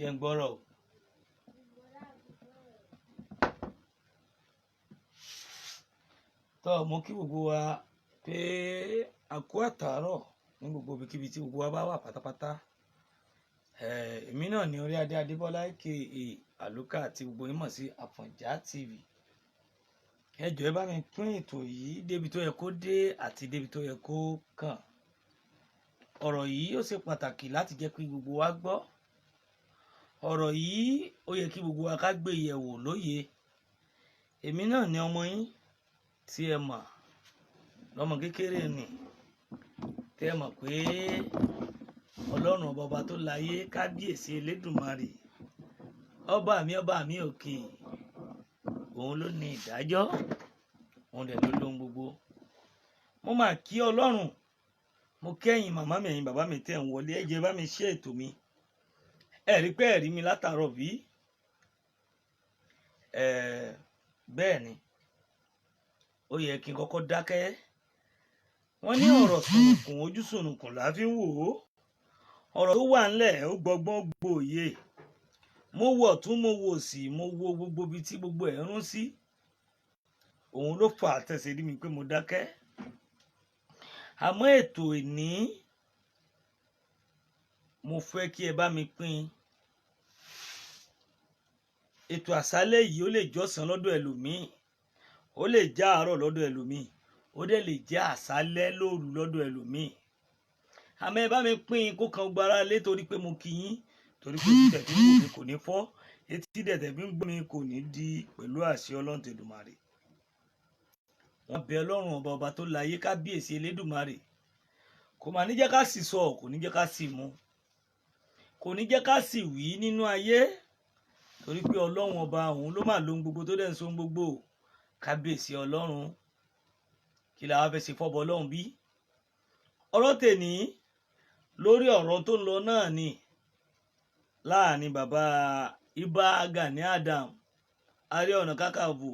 jẹ́ ń gbọ́rọ̀ o. Tó mo kí gbogbo wa pé a kú àtàárọ̀ ní gbogbo ibikíbi tí gbogbo wa bá wà pátápátá. Èmi náà ni orí adé Adébọ́lá aka Àlùkà àti gbogbo yín mọ̀ sí Àfọ̀njá TV. Ẹ jọ̀ọ́ ẹ bá mi pín ètò yìí débi tó yẹ kó dé àti débi tó yẹ kó kàn. Ọ̀rọ̀ yìí ó ṣe pàtàkì láti jẹ́ kí gbogbo wa gbọ́. Ọ̀rọ̀ yìí ó yẹ kí gbogbo wa ká gbé yẹ̀wò lóye. Èmi náà ni ọmọ yín tí ẹ mọ̀ lọ́mọ kékeré ni tẹ́ ẹ mọ̀ pé Ọlọ́run ọba tó láyé kábíyèsí Elédùmarè ọba mi òkè òun ló ní ìdájọ́ òun dẹ̀ ló lóhun gbogbo. Mo máa kí Ọlọ́run, mo kẹ́yìn màmá mi ẹ̀yin bàbá mi tẹ́ ń wọlé. Ẹ jẹ́ bá mi ṣe ètò mi. Ẹ rí pé ẹ rí mi látàárọ̀ bí? Bẹ́ẹ̀ ni ó yẹ kí n kọ́kọ́ dákẹ́. Wọ́n ní ọ̀rọ̀ sùnùkùn ojú sùnùkùn la fi ń wò ó. Ọ̀rọ̀ tó wà ńlẹ̀ ó gbọ́gbọ́n gbòòye. Mo wò ọ̀tún mo wò òsì, mo wo gbogbo ibi tí gbogbo ẹ̀ rún sí. Òun ló fà á tẹ̀sí rí mi pé mo dákẹ́. Àmọ́ ètò ìní mo fẹ́ kí ẹ bá mi pín. Ètò àṣálẹ́ yìí ó lè jọ́sàn lọ́dọ̀ ẹlòmíì, ó lè já àárọ̀ lọ́dọ̀ ẹlòmíì, ó dẹ̀ lè jẹ́ àṣálẹ́ lóru lọ́dọ̀ ẹlòmíì. Àmọ́ ẹ bá mi pín kó kan gbára lé torí pé mo kí yín, torí pé títẹ̀ tí ń wò mí kò ní fọ́, etí dẹ̀tẹ̀ bí ń gbọ́ mi kò ní di pẹ̀lú àṣẹ Ọlọ́run Tèdùmàrè. Wọ́n bẹ Ọlọ́run ọba tó láyé kábíyèsí Elédùmarè. Kò mà ní jẹ́ ká sì sọ, kò ní jẹ́ ká sì mu, kò ní jẹ́ ká sì wí nínú ayé, torí pé Ọlọ́run ọba òun ló mà lóhun gbogbo tó dẹ̀ ń so ohun gbogbo. Kábíyèsí Ọlọ́run, kí la wá fẹ́ ṣe fọ́bọ Ọlọ́run bí? Ọ̀rọ̀ tèní lórí ọ̀rọ̀ tó ń lọ náà ni láàrin bàbá Ìbà Gani Adam Ààrẹ Ọ̀nà Kakanfò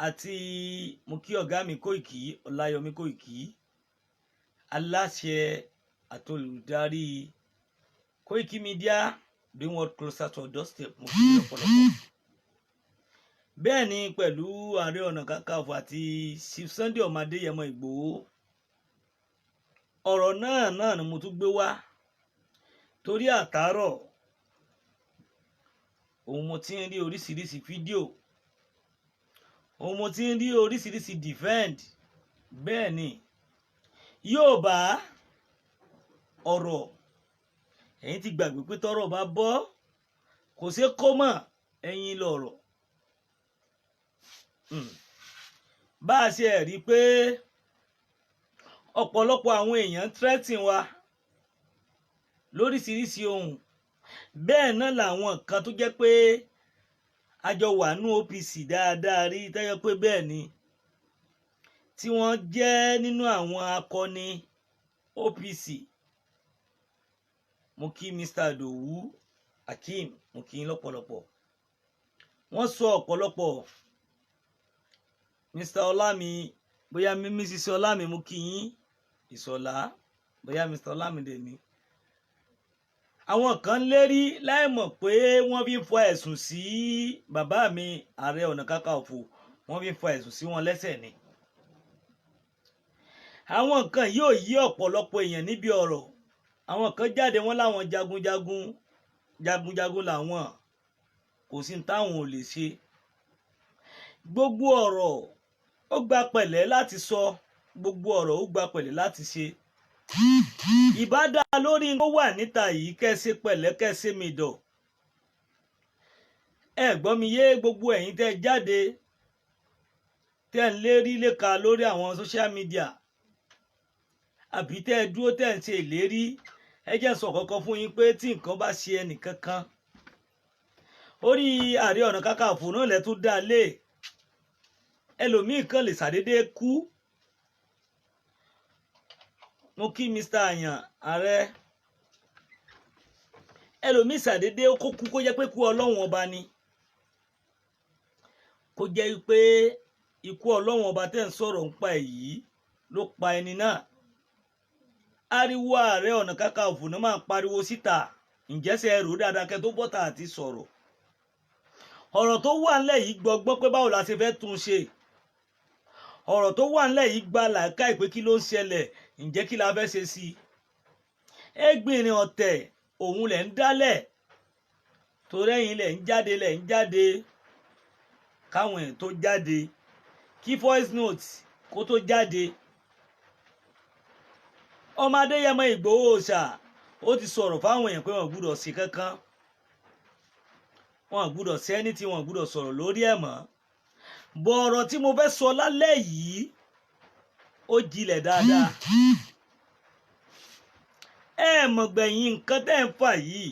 àti mo kí ọ̀gá mi Kóìkì Ọláyọmí Kóìkì, aláṣẹ àtolùdarí Koiki Media, bring world closer to our doorstep. Mo kí lọ́pọ̀lọpọ̀. Bẹ́ẹ̀ ni pẹ̀lú Ààrẹ Ọ̀nà Kakanfò àti Sunday Igboho. Ọ̀rọ̀ náà ni mo tún gbé wá torí àtàárọ̀ òun mo ti ń rí oríṣiríṣi fídíò, òun mo ti ń rí oríṣiríṣi defend. Bẹ́ẹ̀ ni Yorùbá ọ̀rọ̀ ẹ̀yin ti gbàgbé pé tọ́rọ̀ bá bọ́ kò ṣe kó mọ̀ ẹ̀yin lọ̀rọ̀. Bá a ṣe rí pé ọ̀pọ̀lọpọ̀ àwọn èèyàn threaten wa lóríṣiríṣi ohun, bẹ́ẹ̀ náà làwọn kan tó jẹ́ pé àjọ wà nú OPC dáadáa rí tẹ́yọ pé bẹ́ẹ̀ ni tí wọ́n jẹ́ nínú àwọn akọni OPC. Mo kí Mr. Idowu Akeem, mo kí yín lọ́pọ̀lọpọ̀. Wọ́n sọ ọ̀pọ̀lọpọ̀. Mr. Ọlámi, bóyá Mrs. Ọlámi, mo kí yín. Ìṣọ̀lá, bóyá Mr. Ọlámi dẹ̀ ni. Àwọn kan lérí láì mọ̀ pé wọ́n fi fọ ẹ̀sùn sí bàbá mi Ààrẹ Ọ̀nà Kakanfò, wọ́n fi fọ ẹ̀sùn sí wọn lẹ́sẹ̀ ni. Àwọn kan yóò yí ọ̀pọ̀lọpọ̀ èèyàn níbi ọ̀rọ̀. Àwọn kan jáde wọ́n láwọn jagunjagun làwọn, kò sí táwọn ò lè ṣe. Gbogbo ọ̀rọ̀ ó gba pẹ̀lẹ́ láti sọ, gbogbo ọ̀rọ̀ ó gba pẹ̀lẹ́ láti ṣe. Ìbádá lórí tó wà níta yìí kẹ́sẹ́ pẹ̀lẹ́ kẹ́sẹ́ mìdọ̀. Ẹ gbọ́ mi yé gbogbo ẹ̀yin tẹ́ jáde tẹ́ ń lérí léka lórí àwọn social media, àbí tẹ́ dúró tẹ́ ń ṣe ìlérí. Ẹ jẹ́ sọ kọ́kọ́ fún yín pé tí nǹkan bá ṣe ẹnìkankan, orí Ààrẹ Ọ̀nà Kakanfò náà lẹ tún dá lé. Ẹlòmíì kan lè ṣàdédé kú. Mo kí Mr. Àyàn ààrẹ. Ẹlòmíì ṣàdédé kó kú kó jẹ́ pé kú Ọlọ́run ọba ni. Kó jẹ́ pé ikú Ọlọ́run ọba tẹ́ ń sọ̀rọ̀ ń pa èyí ló pa ẹni náà. Ariwo Ààrẹ Ọ̀nà Kakanfò náà máa ń pariwo síta, ǹjẹ́ ṣe rò dáadáa kẹ́ tó bọ́ta àti sọ̀rọ̀ ọ̀rọ̀ tó wà ńlẹ̀ yìí gbọ́gbọ́n pé báwo la ṣe fẹ́ tún ṣe ọ̀rọ̀ tó wà ńlẹ̀ yìí gba làákàyè pé kí ló ń ṣẹlẹ̀ ǹjẹ́ kí la fẹ́ ṣe sí i ẹgbìnrin ọ̀tẹ̀ òun lẹ̀ ń dálẹ̀ torí ẹ̀yin lẹ̀ ń jáde káwọn ẹ̀ tó jáde kí voice note kó tó jáde ọmọ Adéyẹmọ Ìgbòho Òòṣà ó ti sọ̀rọ̀ fáwọn èèyàn pé wọ́n gbúdọ̀ sí kankan wọ́n gbúdọ̀ sẹ́ni tí wọ́n gbúdọ̀ sọ̀rọ̀ lórí ẹ̀ mọ́ bọ̀ ọ̀rọ̀ tí mo fẹ́ sọ lálẹ́ yìí ó jinlẹ̀ dáadáa ẹ mọ̀ gbẹ̀yìn nǹkan tẹ́ ń fà yìí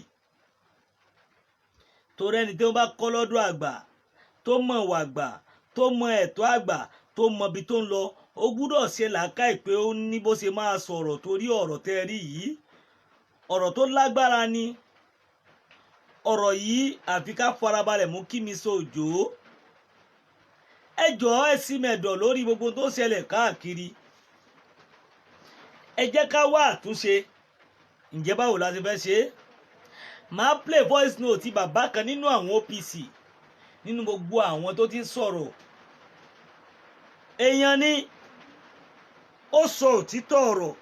torí ẹni tí wọ́n bá kọ́ lọ́dọ̀ àgbà tó mọ̀ wà àgbà tó mọ̀ ẹ̀tọ́ àgbà tó mọ̀ ibi tó ń lọ ó gbúdọ̀ ṣe làákàyè pé ó ní bó ṣe máa sọ̀rọ̀ torí ọ̀rọ̀ tẹ́ rí yìí ọ̀rọ̀ tó lágbára ni ọ̀rọ̀ yìí àfi ká farabalẹ̀ mú kí mi sọ òjò ẹ jọ̀ọ́ ẹ sì mẹ̀dọ̀ lórí gbogbo tó ṣẹlẹ̀ káàkiri ẹ jẹ́ ká wá àtúnṣe ǹjẹ́ báwo la ti fẹ́ ṣe máa play voice note ti bàbá kan nínú àwọn OPC nínú gbogbo àwọn tó ti ń sọ̀rọ̀ èèyàn ni ó sọ òtítọ́ ọ̀rọ̀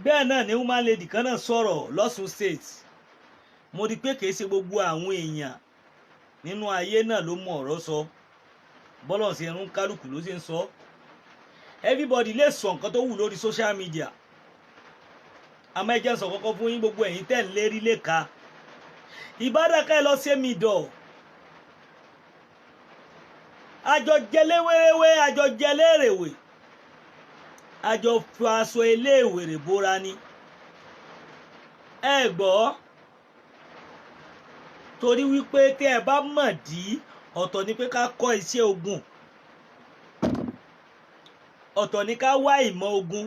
bẹ́ẹ̀ náà ni woman lady kan náà sọ̀rọ̀ lọ́sùn state mo rí pé kìí ṣe gbogbo àwọn èèyàn nínú ayé náà ló mọ ọ̀rọ̀ sọ bọ́lọ̀ sí ẹrún kálukú ló ṣe ń sọ everybody lè sọ nǹkan tó wù lórí social media àmọ́ ẹ jẹ́ sọ kọ́kọ́ fún yín gbogbo ẹ̀yin tẹ́ ń lérí léka ìbádàká ẹ lọ sí mi dọ̀ àjọ jẹléwéréwé àjọ jẹlérèwé àjọ fi aṣọ eléwèrè bóra ni ẹ gbọ́ torí wípé tí ẹ bá mọ̀ dí ọ̀tọ̀ ni pé ká kọ́ iṣẹ́ ogun ọ̀tọ̀ ni ká wá ìmọ̀ ogun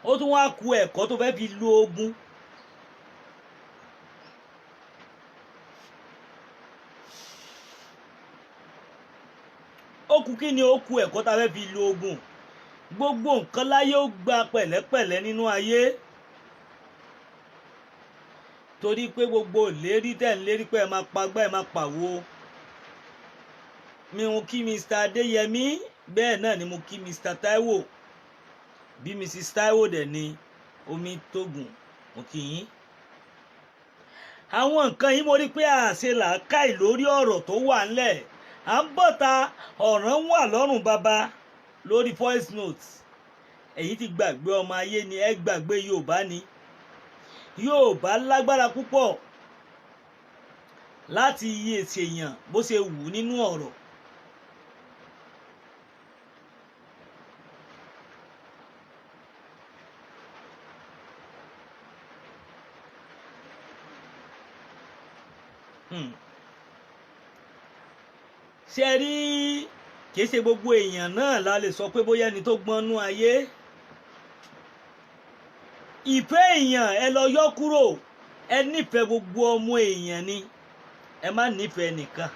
ó tún wá ku ẹ̀kọ́ tó fẹ́ fi lo ogun ó kù kí ni ó ku ẹ̀kọ́ tá fẹ́ fi lo ogun gbogbo nǹkan láyé ó gba pẹ̀lẹ́pẹ̀lẹ́ nínú ayé torí pé gbogbo ìlérí tẹ̀ ń lérí pé ẹ máa pagbá ẹ máa pàwo mi ò kí Mr. Adéyẹmí bẹ́ẹ̀ náà ni mo kí Mr. Taiwo bí Mrs. Taiwo dẹ̀ ni omi tógùn mo kí yín àwọn nǹkan yìí mo rí pé àṣẹ làákàì lórí ọ̀rọ̀ tó wà ńlẹ̀ à ń bọ̀ta ọ̀ràn wà lọ́rùn bàbá lórí voice note èyí ti gbàgbé ọmọ ayé ni ẹ gbàgbé Yorùbá ni Yorùbá lágbára púpọ̀ láti iye èsèèyàn bó ṣe wù nínú ọ̀rọ̀ ṣe rí kìí ṣe gbogbo èèyàn náà la lè sọ pé bóyá ẹni tó gbọ́nú ayé ìfẹ́ èèyàn ẹ lọ yọ kúrò ẹ nífẹ̀ẹ́ gbogbo ọmọ èèyàn ni ẹ má nífẹ̀ẹ́ nìkan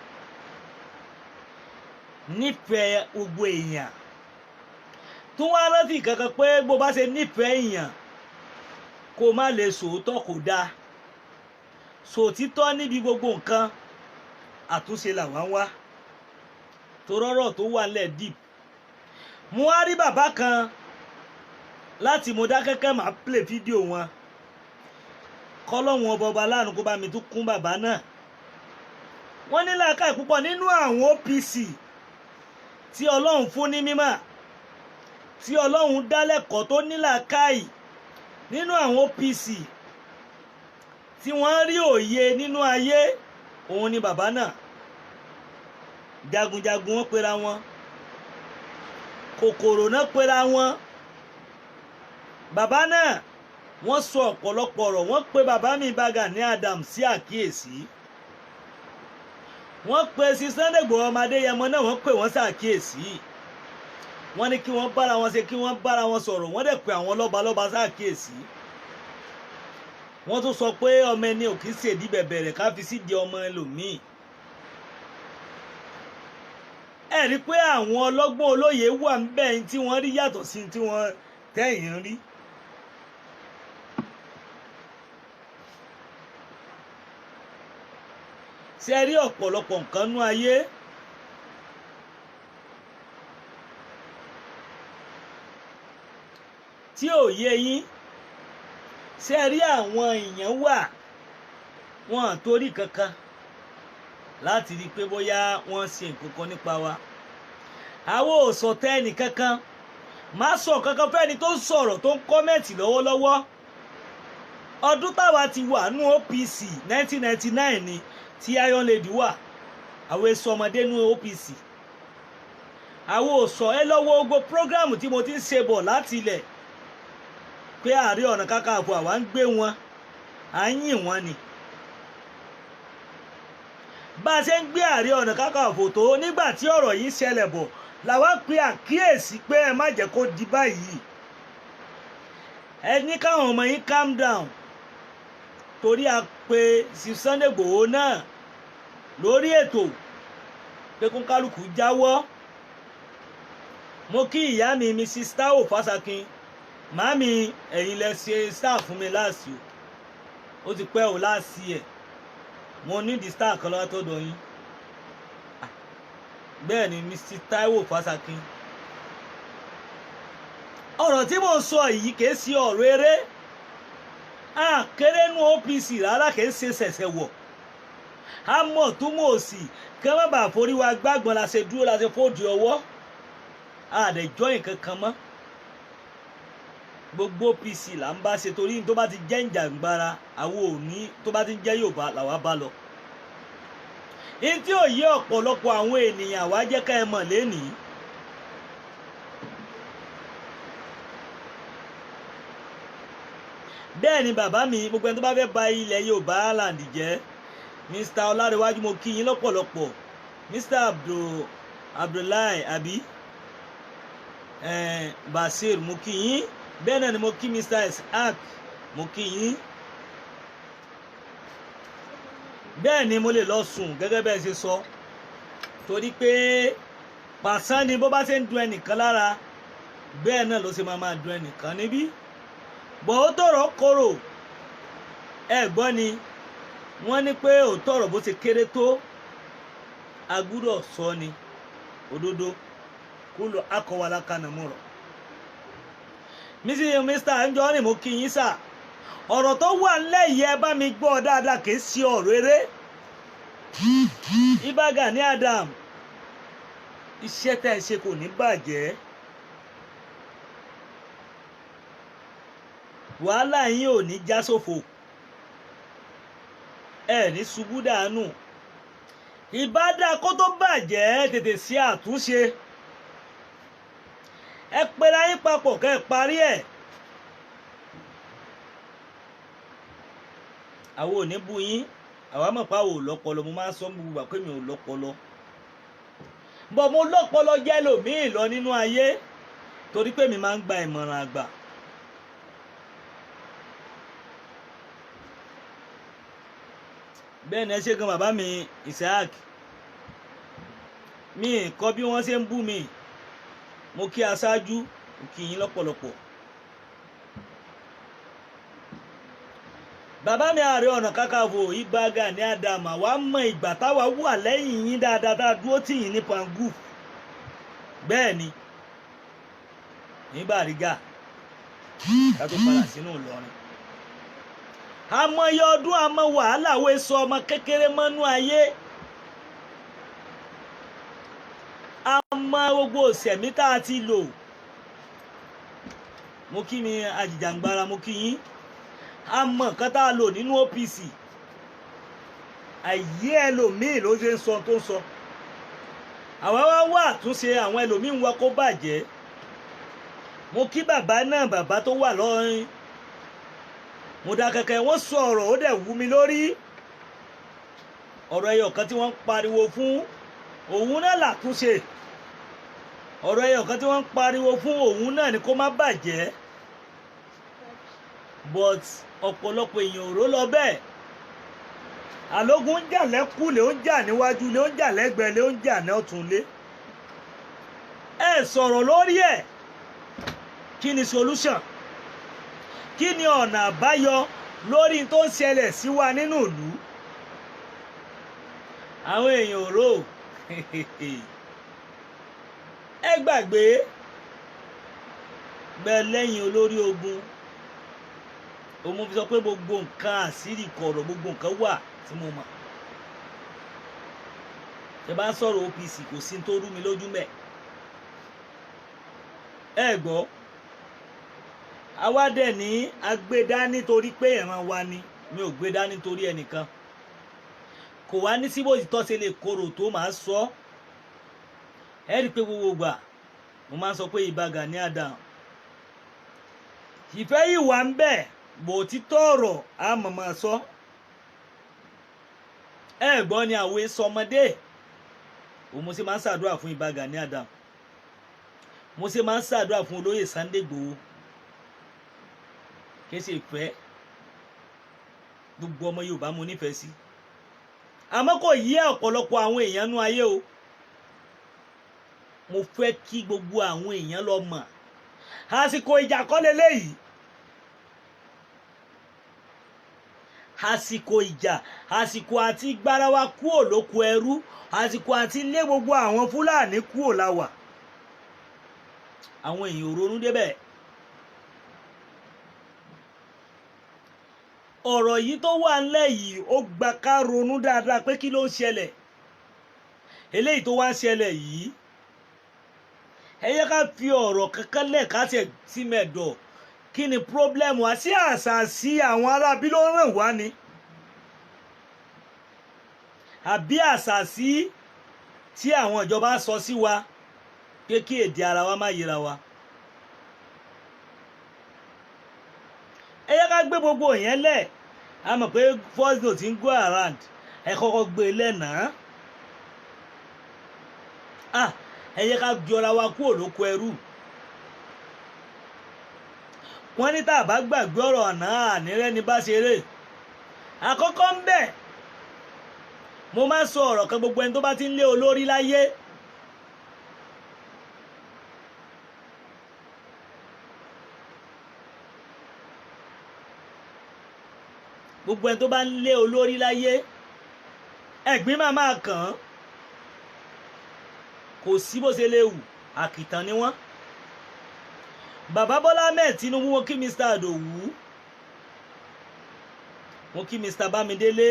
nífẹ̀ẹ́ gbogbo èèyàn tún wá rántí kankan pé bó bá ṣe nífẹ̀ẹ́ èèyàn kó má lè sòótọ́ kò dáa sòtítọ́ níbi gbogbo nǹkan àtúnṣe làwọn wá torọ́rọ̀ tó wà lẹ̀ deep mo wá rí bàbá kan láti Mọdákẹ́kẹ́ máa play fídíò wọn kọ́lọ́hún ọba láàánú kó bá mi tún kún bàbá náà wọ́n ní làákàyè púpọ̀ nínú àwọn OPC tí Ọlọ́run fún ní mímọ̀ tí Ọlọ́run dá lẹ́kọ̀ọ́ tó ní làákàyè nínú àwọn OPC tí wọ́n rí òye nínú ayé òun ni bàbá náà jagunjagun wọn pera wọn kòkòrò náà pera wọn bàbá náà wọ́n sọ ọ̀pọ̀lọpọ̀ ọ̀rọ̀ wọ́n pe bàbá mi Gani Adams sí àkíyèsí wọ́n pe sí Sunday Igboho ọmọ Adéyẹmọ náà wọ́n pè wọ́n sí àkíyèsí wọ́n ní kí wọ́n bára wọn ṣe kí wọ́n bára wọn sọ̀rọ̀ wọ́n dẹ̀ pe àwọn lọ́balọ́ba sí àkíyèsí wọ́n tún sọ pé ọmọ ẹni ò kì í ṣèdí bẹ̀bẹ̀rẹ̀ ká fi sídìí ọmọ ẹlòmíì ẹ rí pé àwọn ọlọ́gbọ́n olóye wà ń bẹ̀ tí wọ́n rí yàtọ̀ sí tí wọ́n tẹ̀yìn rí ṣe rí ọ̀pọ̀lọpọ̀ nǹkan nú ayé tí ò yé yín. Ṣe rí àwọn èèyàn wà wọn torí kankan láti rí pé bóyá wọ́n ṣe nǹkan kan nípa wa. Àwọn ò sọ tẹ́ni kankan, má sọ kankan fẹ́ni tó ń sọ̀rọ̀ tó ń kọ́mẹ̀ntì lọ́wọ́lọ́wọ́. Ọdún táwa ti wà nú OPC 1999 ni tí Iron Lady wà. Àwọn èso ọmọdé nú OPC. Àwọn ò sọ ẹ lọ́wọ́ gbogbo prógrámù tí mo ti ń ṣe bọ̀ láti ilẹ̀ pé Ààrẹ Ọ̀nà Kakanfò àwa ń gbé wọn, à ń yìn wọ́n ni. Bá a ṣe ń gbé Ààrẹ Ọ̀nà Kakanfò tó nígbà tí ọ̀rọ̀ yìí ṣẹlẹ̀ bọ̀ làwa pe àkíyèsí pé ẹ má jẹ́ kó di báyìí. Ẹ ní káwọn ọmọ yín calm down torí a pe Sunday Igboho náà lórí ètò pé kó kálukú jáwọ́. Mo kí ìyá mi Mrs. Taiwo Fásakin, màámi ẹ̀yin lẹ ṣe star fún mi láàsì o, ó ti pẹ́ o láàsì ẹ̀, mo ní di star kan lọ́wọ́ tó dọ̀ yín. Bẹ́ẹ̀ ni Mrs. Taiwo Fásakin. Ọ̀rọ̀ tí mo sọ yìí kìí ṣe ọ̀rọ̀ eré, kéré nú OPC rárá, kìí ṣe ṣẹ̀ṣẹ̀ wọ̀. A mọ̀ tó mọ̀ òsì kí wọ́n bá forí wa gbàgbọ́n la ṣe dúró la ṣe fòdì ọwọ́, àdẹ̀jọ́ nǹkan kan mọ́. Gbogbo OPC là ń bá ṣe torí tó bá ti jẹ́ ìjàngbara àwọn òní tó bá ti jẹ́ Yorùbá làwa bá lọ. Ní tí ò yé ọ̀pọ̀lọpọ̀ àwọn ènìyàn wá jẹ́ ká ẹ mọ̀ lénìí. Bẹ́ẹ̀ ni bàbá mi, gbogbo ẹni tó bá fẹ́ ba ilẹ̀ Yorùbá land jẹ́, Mr. Ọlárẹ̀wájú mo kí yín lọ́pọ̀lọpọ̀, Mr. Abdullahi àbí Basir mo kí yín. Bẹ́ẹ̀ náà ni mo kí Mr. Isaac mo kí yín. Bẹ́ẹ̀ ni mo lè lọ sùn gẹ́gẹ́ bẹ́ẹ̀ ṣe sọ torí pé pàṣán ni bó bá ṣe ń dun ẹnìkan lára bẹ́ẹ̀ náà ló ṣe máa dun ẹnìkan níbí. Bọ̀ ó tọ̀rọ̀ korò ẹ gbọ́ ni wọ́n ní pé ó tọ̀rọ̀ bó ṣe kéré tó a gbúdọ̀ sọ ni òdodo kúlò akọwàlá kanà mọ̀rọ̀. Mr. Anjọ́ni mo kí yín sà, ọ̀rọ̀ tó wà nílẹ̀ yìí ẹ bá mi gbọ́ dáadáa, kìí ṣe ọ̀rọ̀ eré. Ìbà Gani Adam, iṣẹ́ tẹ́ ẹ ṣe kò ní bàjẹ́, wàhálà yín ò ní já sófo, ẹ ní ṣubú dànù. Ìbádá kó tó bàjẹ́ tètè ṣe àtúnṣe, ẹ pera yín papọ̀ kẹ́ ẹ parí ẹ̀. Àwọn ò ní bú yín, àwa mọ̀ pé àwọn ò lọ́pọlọ, mo máa ń sọ gbogbo ìgbà pé mi ò lọ́pọlọ. Bọ̀ mo lọ́pọlọ jẹ́ lòmíì lọ nínú ayé torí pé mi máa ń gba ìmọ̀ràn àgbà. Bẹ́ẹ̀ ni ẹ ṣe gan bàbá mi Isaac, mi kọ́ bí wọ́n ṣe ń bú mi, mo kí aṣáájú, mo kí yín lọ́pọ̀lọpọ̀. Bàbá mi Ààrẹ Ọ̀nà Kakanfò Ìbà Gani Adam, wà mọ ìgbà táwa wà lẹ́yìn yín dáadáa tá a dúró tì yín ní pangu. Bẹ́ẹ̀ ni ní Bàrígà ká tó padà sínú Ìlọrin. Àmọye ọdún àmọ́ wàhálà wo sọ ọmọ kékeré mọ́nú ayé. Àmọ́ gbogbo òsèmí tá a ti lò. Mo kí mi àjìjàngbara, mo kí yín. Àmọ́ nǹkan tá a lò nínú OPC. Àyè ẹlòmíì ló ṣe ń sọ tó ń sọ. Àwa wá wá àtúnṣe, àwọn ẹlòmíì ń wá kó bàjẹ́. Mo kí bàbá náà, bàbá tó wà lọ́rin. Mo dá kẹ̀kẹ́ wọ́n sọ ọ̀rọ̀ ó dẹ̀ wú mi lórí. Ọ̀rọ̀ ẹyọ kan tí wọ́n ń pariwo fún òun náà làtúnṣe. Ọ̀rọ̀ ẹyọ kan tí wọ́n ń pariwo fún òun náà ni kó má bàjẹ́. But ọ̀pọ̀lọpọ̀ èèyàn ò rò lọ bẹ́ẹ̀. Àlógún ń jà lẹ́kùlé, ó ń jà níwájú ilé, ó ń jà lẹ́gbẹ̀ẹ́ ilé, ó ń jà ní ọ̀tún ilé. Ẹ sọ̀rọ̀ lórí ẹ̀. Kí ni solution? Kí ni ọ̀nà àbáyọ lórí tó ń ṣẹlẹ̀ sí wa nínú ìlú? àwọn èèyàn ò rò ẹ gbàgbé gbẹ lẹ́yìn olórí ogun òun fi sọ pé gbogbo nǹkan àṣírí kọ̀rọ̀ gbogbo nǹkan wà tí mo mọ̀ tẹ́ bá sọ̀rọ̀ OPC kò sí tó rú mi lójú mẹ́ ẹ gbọ́ àwa dẹ̀ ní agbédá nítorí pé ìran wa ni mi ò gbédá nítorí ẹnìkan kò wá ní síbò ìtọ́ ṣe lè korò tó máa sọ ẹ rí i pé gbogbo gbà mo máa ń sọ pé ìbà Gani Adams ìfẹ́ yìí wà ń bẹ̀ bò títọ́ ọ̀rọ̀ a mọ̀ máa sọ ẹ gbọ́ ni àwẹ̀ sọmọdé òun mo ṣe máa ń ṣàdúrà fún ìbà Gani Adams mo ṣe máa ń ṣàdúrà fún olóyè Sunday Igboho kí ṣe ìfẹ́ gbogbo ọmọ Yorùbá mo nífẹ̀ẹ́ sí àmọ́ kò yí ọ̀pọ̀lọpọ̀ àwọn èèyàn nú ayé o mo fẹ́ kí gbogbo àwọn èèyàn lọ mọ̀ àsìkò ìjà kọ́ leléyìí àsìkò ìjà àsìkò àti gbárawa kúò lóko ẹrú àsìkò àti lé gbogbo àwọn Fúlàní kúò láwà àwọn èèyàn ò ronú débẹ̀ ọ̀rọ̀ yìí tó wà ńlẹ̀ yìí ó gba ká ronú dáadáa pé kí ló ń ṣẹlẹ̀ eléyìí tó wá ń ṣẹlẹ̀ yìí ẹ yẹ ká fi ọ̀rọ̀ kankan lẹ̀ ká tẹ̀ sí mẹ́dọ̀ kí ni problem wa sí àṣà sí àwọn arábí ló ràn wá ni àbí àṣà sí tí àwọn ìjọba sọ sí wa pé kí èdè ara wa má yẹra wa ẹ yẹ ká gbé gbogbo yẹn lẹ̀ a mọ̀ pé voice note ń go around ẹ kọ́kọ́ gbé lẹ́nàá ẹ yẹ ká jọra wa kúrò lóko ẹrú wọ́n ní tá a bá gbàgbé ọ̀rọ̀ àná ànírẹ́ni bá ṣeré àkọ́kọ́ ń bẹ̀ mo máa ń sọ ọ̀rọ̀ kan gbogbo ẹni tó bá ti ń lé olórí láyé gbogbo ẹni tó bá ń lé olórí láyé ẹ̀gbín máa kàn án kò sí bó ṣe lè wù àkìtàn ni wọ́n bàbá Bọ́lá Ahmed Tinubu wọn kí Mr. Adowu wọn kí Mr. Bámidélé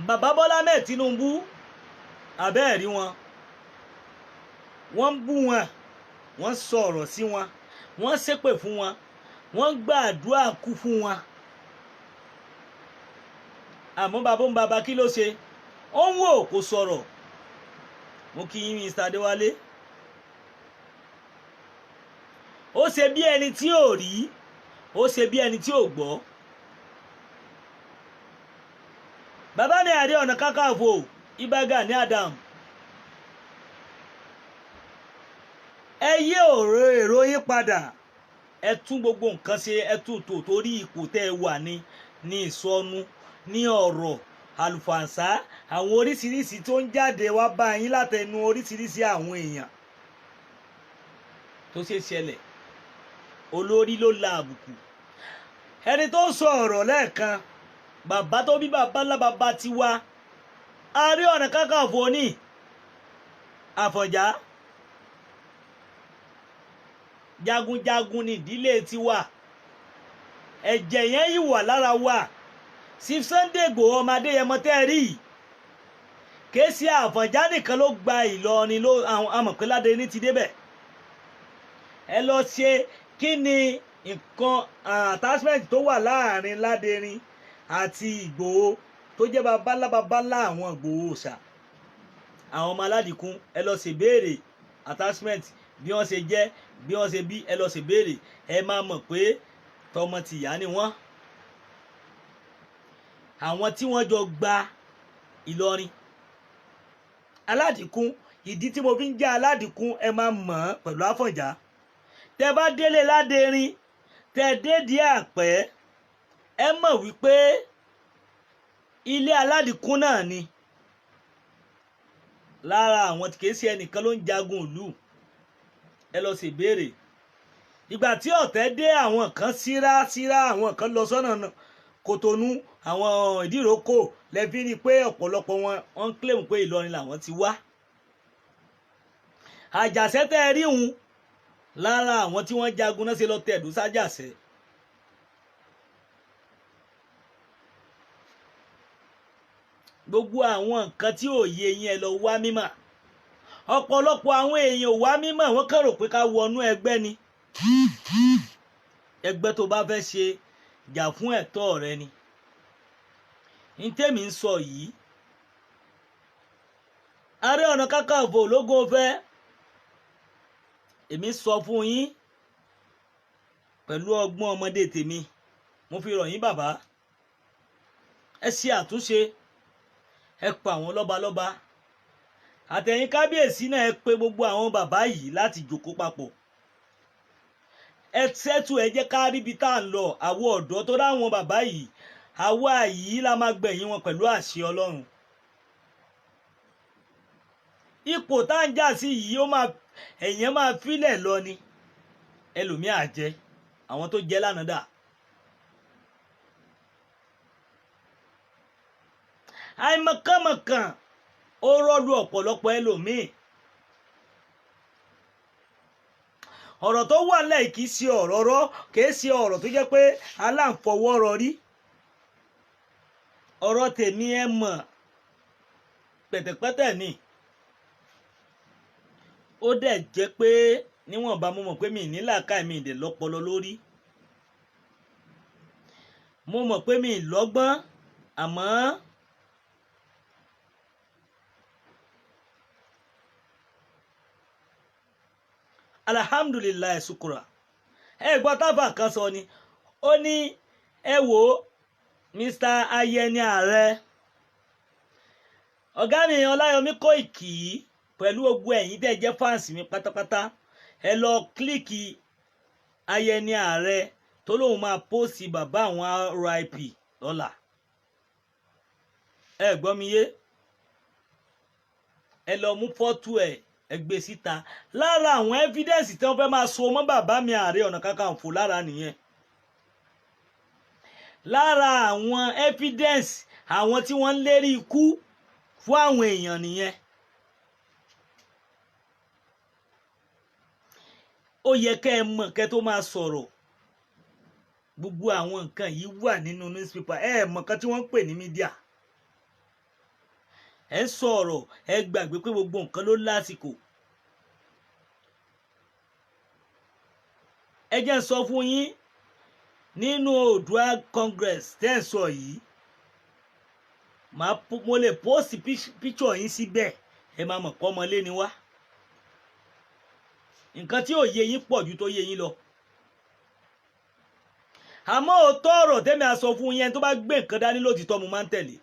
bàbá Bọ́lá Ahmed Tinubu abẹ́ẹ̀rí wọn wọ́n ń bú wọn wọ́n sọ ọ̀rọ̀ sí wọn wọ́n ṣépè fún wọn wọ́n gbàdúrà kú fún wọn àmọ́ bàbá ń bàbá kí ló ṣe ó ń wò kó sọ̀rọ̀ mo kí yín Mr. Adéwálé ó ṣe bí ẹni tí ò rí ó ṣe bí ẹni tí ò gbọ́ bàbá ní Ààrẹ Ọ̀nà Kakanfò Ìbà Gani Adams ẹ yí èrò yín padà ẹ tún gbogbo nǹkan ṣe ẹ tún tò torí ipò tẹ́ ẹ wà ní ìsọnù ní ọ̀rọ̀ àlùfàǹsá àwọn oríṣiríṣi tó ń jáde wá bá yín látẹnu oríṣiríṣi àwọn èèyàn tó ṣe ṣẹlẹ̀ olórí ló la àbùkù ẹni tó sọ ọ̀rọ̀ lẹ́ẹ̀kan bàbá tó bí bàbá ńlá bàbá tiwa Ààrẹ Ọ̀nà Kakanfò ní Àfọ̀njá jagunjagun ní ìdílé tiwa ẹ̀jẹ̀ yẹn yìí wà lára wa Chief Sunday Igboho ọmọ Adéyẹmọ tẹ́ẹ̀rí kéésì Àfọ̀njá nìkan ló gba Ìlọrin ló amọ̀pẹ́ládé ní ti débẹ̀ ẹ lọ ṣe kí ni nǹkan attachment tó wà láàrin Ládẹrin àti Ìgbòho tó jẹ́ babalábabálá àwọn Ìgbòho ṣá àwọn ọmọ Aládìkún ẹ lọ ṣe béèrè attachment bí wọ́n ṣe jẹ́ bí wọ́n ṣe bí ẹ lọ ṣe béèrè ẹ máa mọ̀ pé tọmọ tìyá ni wọ́n àwọn tí wọ́n jọ gba Ìlọrin Aládìkún ìdí tí mo fi ń jẹ́ Aládìkún ẹ máa mọ̀ pẹ̀lú Àfọ̀njá tẹ bá délé Ládẹrin tẹ dédìí Àpẹ́ ẹ mọ̀ wípé ilé Aládìkún náà ni lára àwọn tí kìí ṣe ẹnìkan ló ń jagun ìlú ẹ lọ sì béèrè ìgbà tí ọ̀tẹ̀ dé àwọn kan síra àwọn kan lọ sọ́nà Kòtónú àwọn Ìdíròkò lẹ́bí ni pé ọ̀pọ̀lọpọ̀ wọn ń claim pé Ìlọrin làwọn ti wá. Àjàṣẹ́ tẹ́ ẹ rí hun lára àwọn tí wọ́n jagun náà ṣe lọ tẹ̀dú sájàṣẹ́. Gbogbo àwọn nǹkan tí ò yé yín ẹ lọ wá mímọ̀. Ọ̀pọ̀lọpọ̀ àwọn èèyàn ò wá mímọ̀, wọ́n kàn rò pé ká wọnú ẹgbẹ́ ni. Ẹgbẹ́ tó bá fẹ́ ṣe jà fún ẹ̀tọ́ rẹ ni. Ní tèmi ń sọ yìí, Ààrẹ Ọ̀nà Kakanfò ológun ọ̀fẹ́, èmi sọ fún yín pẹ̀lú ọgbọ́n ọmọdé tèmi, mo fi rọ̀ yín bàbá, ẹ ṣe àtúnṣe, ẹ pa àwọn lọ́balọ́ba, àtẹ̀yìn kábíyèsí náà ẹ pe gbogbo àwọn bàbá yìí láti jókòó papọ̀. Ẹ ṣẹ́tù, ẹ jẹ́ ká ríbi tá à ń lọ, àwọn ọ̀dọ́ tó ráwọn bàbá yìí, àwa yìí la máa gbẹ̀yìn wọn pẹ̀lú àṣẹ Ọlọ́run. Ipò tá à ń jà sí yìí ẹ̀yẹn máa fílẹ̀ lọ ni, ẹlòmíà jẹ, àwọn tó jẹ lánàá dà. Àìmọ̀kànmọ̀kàn ó rọ́lù ọ̀pọ̀lọpọ̀ ẹlòmíì. Ọ̀rọ̀ tó wà nílẹ̀ kìí ṣe ọ̀rọ̀ rọ́, kìí ṣe ọ̀rọ̀ tó jẹ́ pé aláǹfọwọ́rọ̀ rí. Ọ̀rọ̀ tèmi ẹ mọ̀ pẹ̀tẹ̀pẹ̀tẹ̀ ni. Ó dẹ̀ jẹ́ pé níwọ̀nba mo mọ̀ pé mi ní làákàyè, mi dẹ̀ lọ́pọlọ lórí. Mo mọ̀ pé mi lọ́gbọ́n, àmọ́ alhamdulillah ṣukura. Ẹ gbọ́ tábà kan sọ ni, ó ní ẹ wò Mr. Ayẹni Ààrẹ, ọ̀gá mi Ọláyọmí Kóìkì pẹ̀lú gbogbo ẹ̀yin tẹ́ jẹ́ fáǹsì mi pátápátá, ẹ lọ kílíkì Ayẹni Ààrẹ tó lóun máa pósì bàbá àwọn RIP lọ́la. Ẹ gbọ́ mi yé, ẹ lọ mú fọ́tò ẹ̀, ẹ gbé síta. Lára àwọn evidence tí wọ́n fẹ́ máa so mọ́ bàbá mi Ààrẹ Ọ̀nà Kakanfò lára nìyẹn. Lára àwọn evidence àwọn tí wọ́n ń lérí ikú fún àwọn èèyàn nìyẹn. Ó yẹ kẹ́ ẹ mọ̀ kẹ́ tó máa sọ̀rọ̀. Gbogbo àwọn nǹkan yìí wà nínú newspaper, ẹ mọ̀ kan tí wọ́n ń pè ní mídíà. Ẹ sọ̀rọ̀, ẹ gbàgbé pé gbogbo nǹkan ló lásìkò. Ẹ jẹ́ n sọ fún yín, nínú Oòduà Congress tẹ́ ẹ̀ sọ yìí, mo lè post picture yín síbẹ̀, ẹ máa mọ̀ pé ọmọlé ni wá. Nǹkan tí ò yé yín pọ̀ ju tó yé yín lọ. Àmọ́ òótọ́ ọ̀rọ̀ tẹ́mi á sọ fún yín, tó bá gbé nǹkan dání lótìtọ́ mo máa ń tẹ̀lé.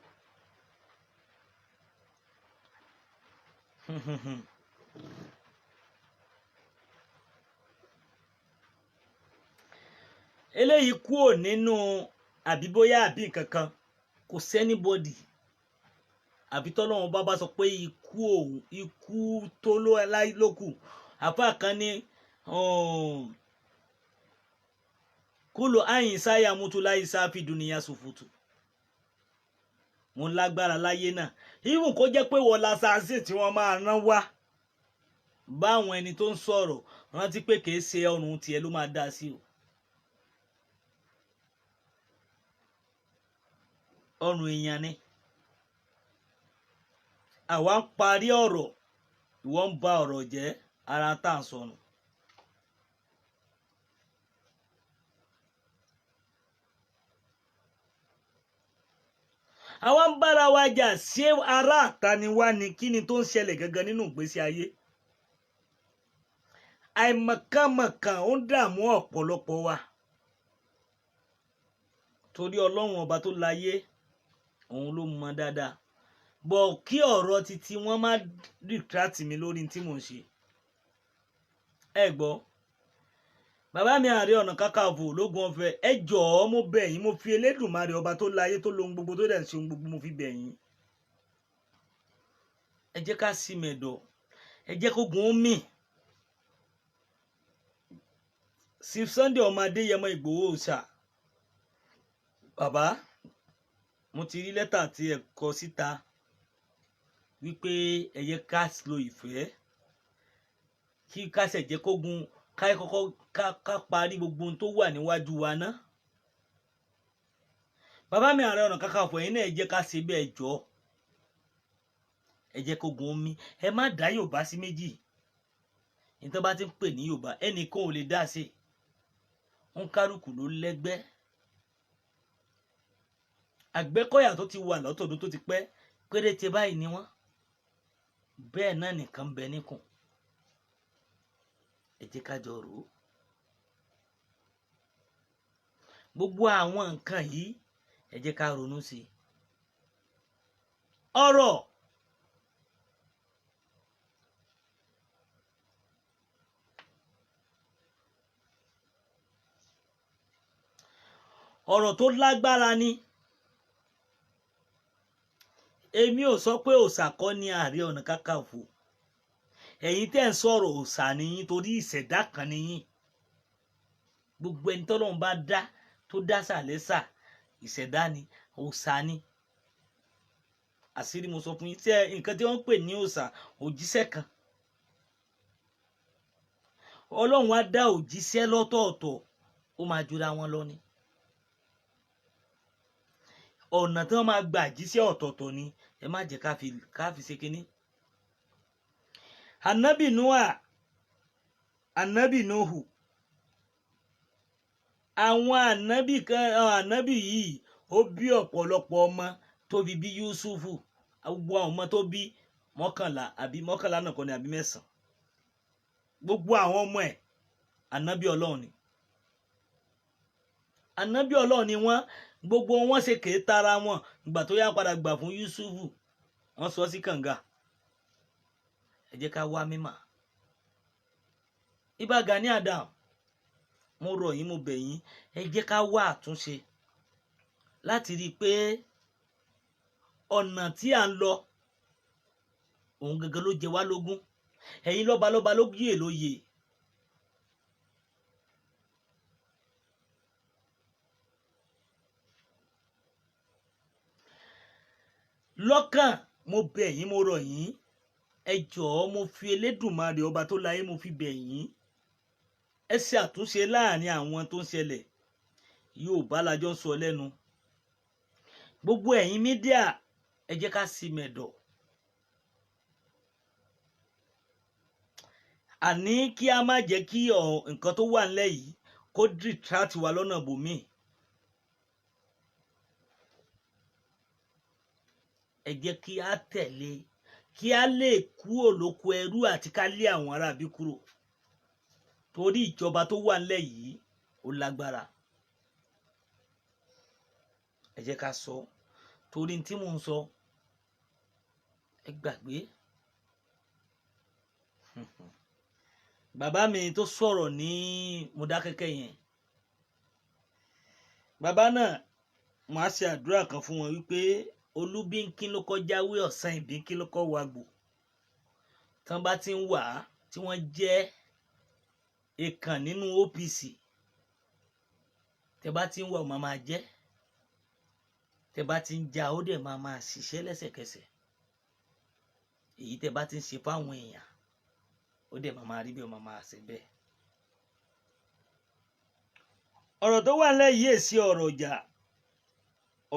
Eléyìí kúrò nínú àbíbóyá àbí nǹkankan, kò sẹ́nibọ́dì àbí tọ́lọ́run bá sọ pé ikú tó lókù. Àfá kan ní kúlò áyìn sáyà mútu láyé sáfì dúníyà sùfùtù. Mo lágbára láyé náà, even kó jẹ́ pé wọ́n lásàásì tí wọ́n máa rán wá báwọn ẹni tó ń sọ̀rọ̀, rántí pé kìí ṣe ọrùn tiẹ̀ ló máa dá sí o. Ọrùn èèyàn ni. Àwa ń parí ọ̀rọ̀, ìwọ ń ba ọ̀rọ̀ jẹ́, ara tá à ń sọnù. Àwa ń bára wa jà, ṣé ará àta ni wá ni? Kí ni tó ń ṣẹlẹ̀ gangan nínú ìgbésí ayé? Àìmọ̀kànmọ̀kàn ó ń dààmú ọ̀pọ̀lọpọ̀ wa. Torí Ọlọ́run ọba tó láyé, òun ló mọ̀ dáadáa. Bọ̀ kí ọ̀rọ̀ títí wọ́n má retract mi lórí tí mò ń ṣe. Ẹ gbọ́, bàbá mi Ààrẹ Ọ̀nà Kakanfò ológun ọ̀fẹ́, ẹ jọ̀ọ́ mo bẹ̀ yín, mo fi Elédùmarè ọba tó láyé tó lóhun gbogbo tó dẹ̀ ń ṣe ohun gbogbo, mo fi bẹ̀ yín. Ẹ jẹ́ ká sí mẹ̀dọ̀, ẹ jẹ́ kó gun ó mì. Sunday ọmọ Adéyẹmọ Ìgbòho ṣá, bàbá mo ti rí lẹ́tà tí ẹ kọ síta wípé ẹ yẹ ká lo ìfẹ́ kí ká ṣe jẹ́ kógun ká kọ́kọ́ ká parí gbogbo ohun tó wà níwájú wa ná. Bàbá mi Ààrẹ Ọ̀nà Kakanfò yín náà ẹ jẹ́ ká ṣe bẹ́ẹ̀ jọ. Ẹ jẹ́ kógun omi, ẹ má dá Yorùbá sí méjì. Nítorí bá ti ń pè ní Yorùbá ẹnìkan ò lè dá sí. Ń kálukú ló lẹ́gbẹ́. Àgbẹ̀kọ̀yà tó ti wà lọ́tọ̀ọ̀dún tó ti pẹ́ péréte báyìí ni wọ́n. Bẹ́ẹ̀ náà nìkan bẹ níkùn. Ẹ jẹ́ ká jọ rò ó. Gbogbo àwọn nǹkan yìí ẹ jẹ́ ká ronú sí. Ọ̀rọ̀ tó lágbára ni. Èmi ò sọ pé òòṣà kọ́ ni Ààrẹ Ọ̀nà Kakanfò. Ẹ̀yin tẹ́ ń sọ̀rọ̀ òòṣà ni yín torí ìṣẹ̀dá kan ni yín. Gbogbo ẹni tọ́lọ́run bá dá tó dá sàlẹ́sà ìṣẹ̀dá ni, òòṣà ni. Àṣírí mo sọ fún yín tí nǹkan tí wọ́n ń pè ní òòṣà òjíṣẹ́ kan. Ọlọ́run á dá òjíṣẹ́ lọ́tọ̀ọ̀tọ̀ ó máa jura wọn lọ ni. Ọ̀nà tí wọ́n máa gbà jíṣẹ́ ọ̀tọ̀ọ̀tọ̀ ni ẹ má jẹ́ ká fi ṣe kínní. Ànábì Núà, Ànábì Núhù, àwọn ànábì yìí ó bí ọ̀pọ̀lọpọ̀ ọmọ tó fi bí Yúsúfù, gbogbo àwọn ọmọ tó bí 11 àbí 11 náà kọ́ ni àbí 9. Gbogbo àwọn ọmọ ẹ̀ ànábì Ọlọ́run ni. Ànábì Ọlọ́run ni wọ́n. Gbogbo wọn ṣe kèé tara wọn ìgbà tó yá padà gbà fún Yúsúfù wọ́n sọ sí kànga. Ẹ jẹ́ ká wá mímọ̀. Ìbà Gani Adam, mo rọ̀ yín mo bẹ̀ yín ẹ jẹ́ ká wá àtúnṣe láti rí i pé ọ̀nà tí à ń lọ òun gangan ló jẹ wá lógún. Ẹ̀yin lọ́balọ́ba ló yè lóye. Lọ́kàn mo bẹ̀ yín mo rọ̀ yín ẹ jọ̀ọ́ mo fi Elédùmarè ọba tó láyé mo fi bẹ̀ yín ẹ ṣe àtúnṣe láàrin àwọn tó ń ṣẹlẹ̀. Yorùbá la jọ ń sọ lẹ́nu. Gbogbo ẹ̀yin mídíà ẹ jẹ́ ká sí mẹ̀dọ̀. Àní kí a má jẹ́ kí nǹkan tó wà nílẹ̀ yìí kó distract wa lọ́nà bòmíì. Ẹ jẹ́ kí a tẹ̀lé kí a lè kúrò lóko ẹrú àti ká lé àwọn aráabí kúrò. Torí ìjọba tó wà nílẹ̀ yìí ó lágbára. Ẹ jẹ́ ká sọ torí tí mò ń sọ ẹ gbàgbé. Bàbá mi tó sọ̀rọ̀ ní Mọdákẹ́kẹ́ yẹn, bàbá náà máa ṣe àdúrà kan fún wọn wípé olúbínkín ló kọjáwé ọ̀sán ìbínkín ló kọ́ wàgbò. Tán bá ti ń wà á tí wọ́n jẹ́ èèkàn nínú OPC, tẹ bá ti ń wà ó máa jẹ́, tẹ bá ti ń jà ó dẹ̀ máa ṣiṣẹ́ lẹ́sẹ̀kẹsẹ̀. Èyí tẹ bá ti ń ṣe fáwọn èèyàn ó dẹ̀ máa rí bí ó máa ṣe bẹ́ẹ̀. Ọ̀rọ̀ tó wà nílẹ̀ yìí èsì ọ̀rọ̀ ọjà,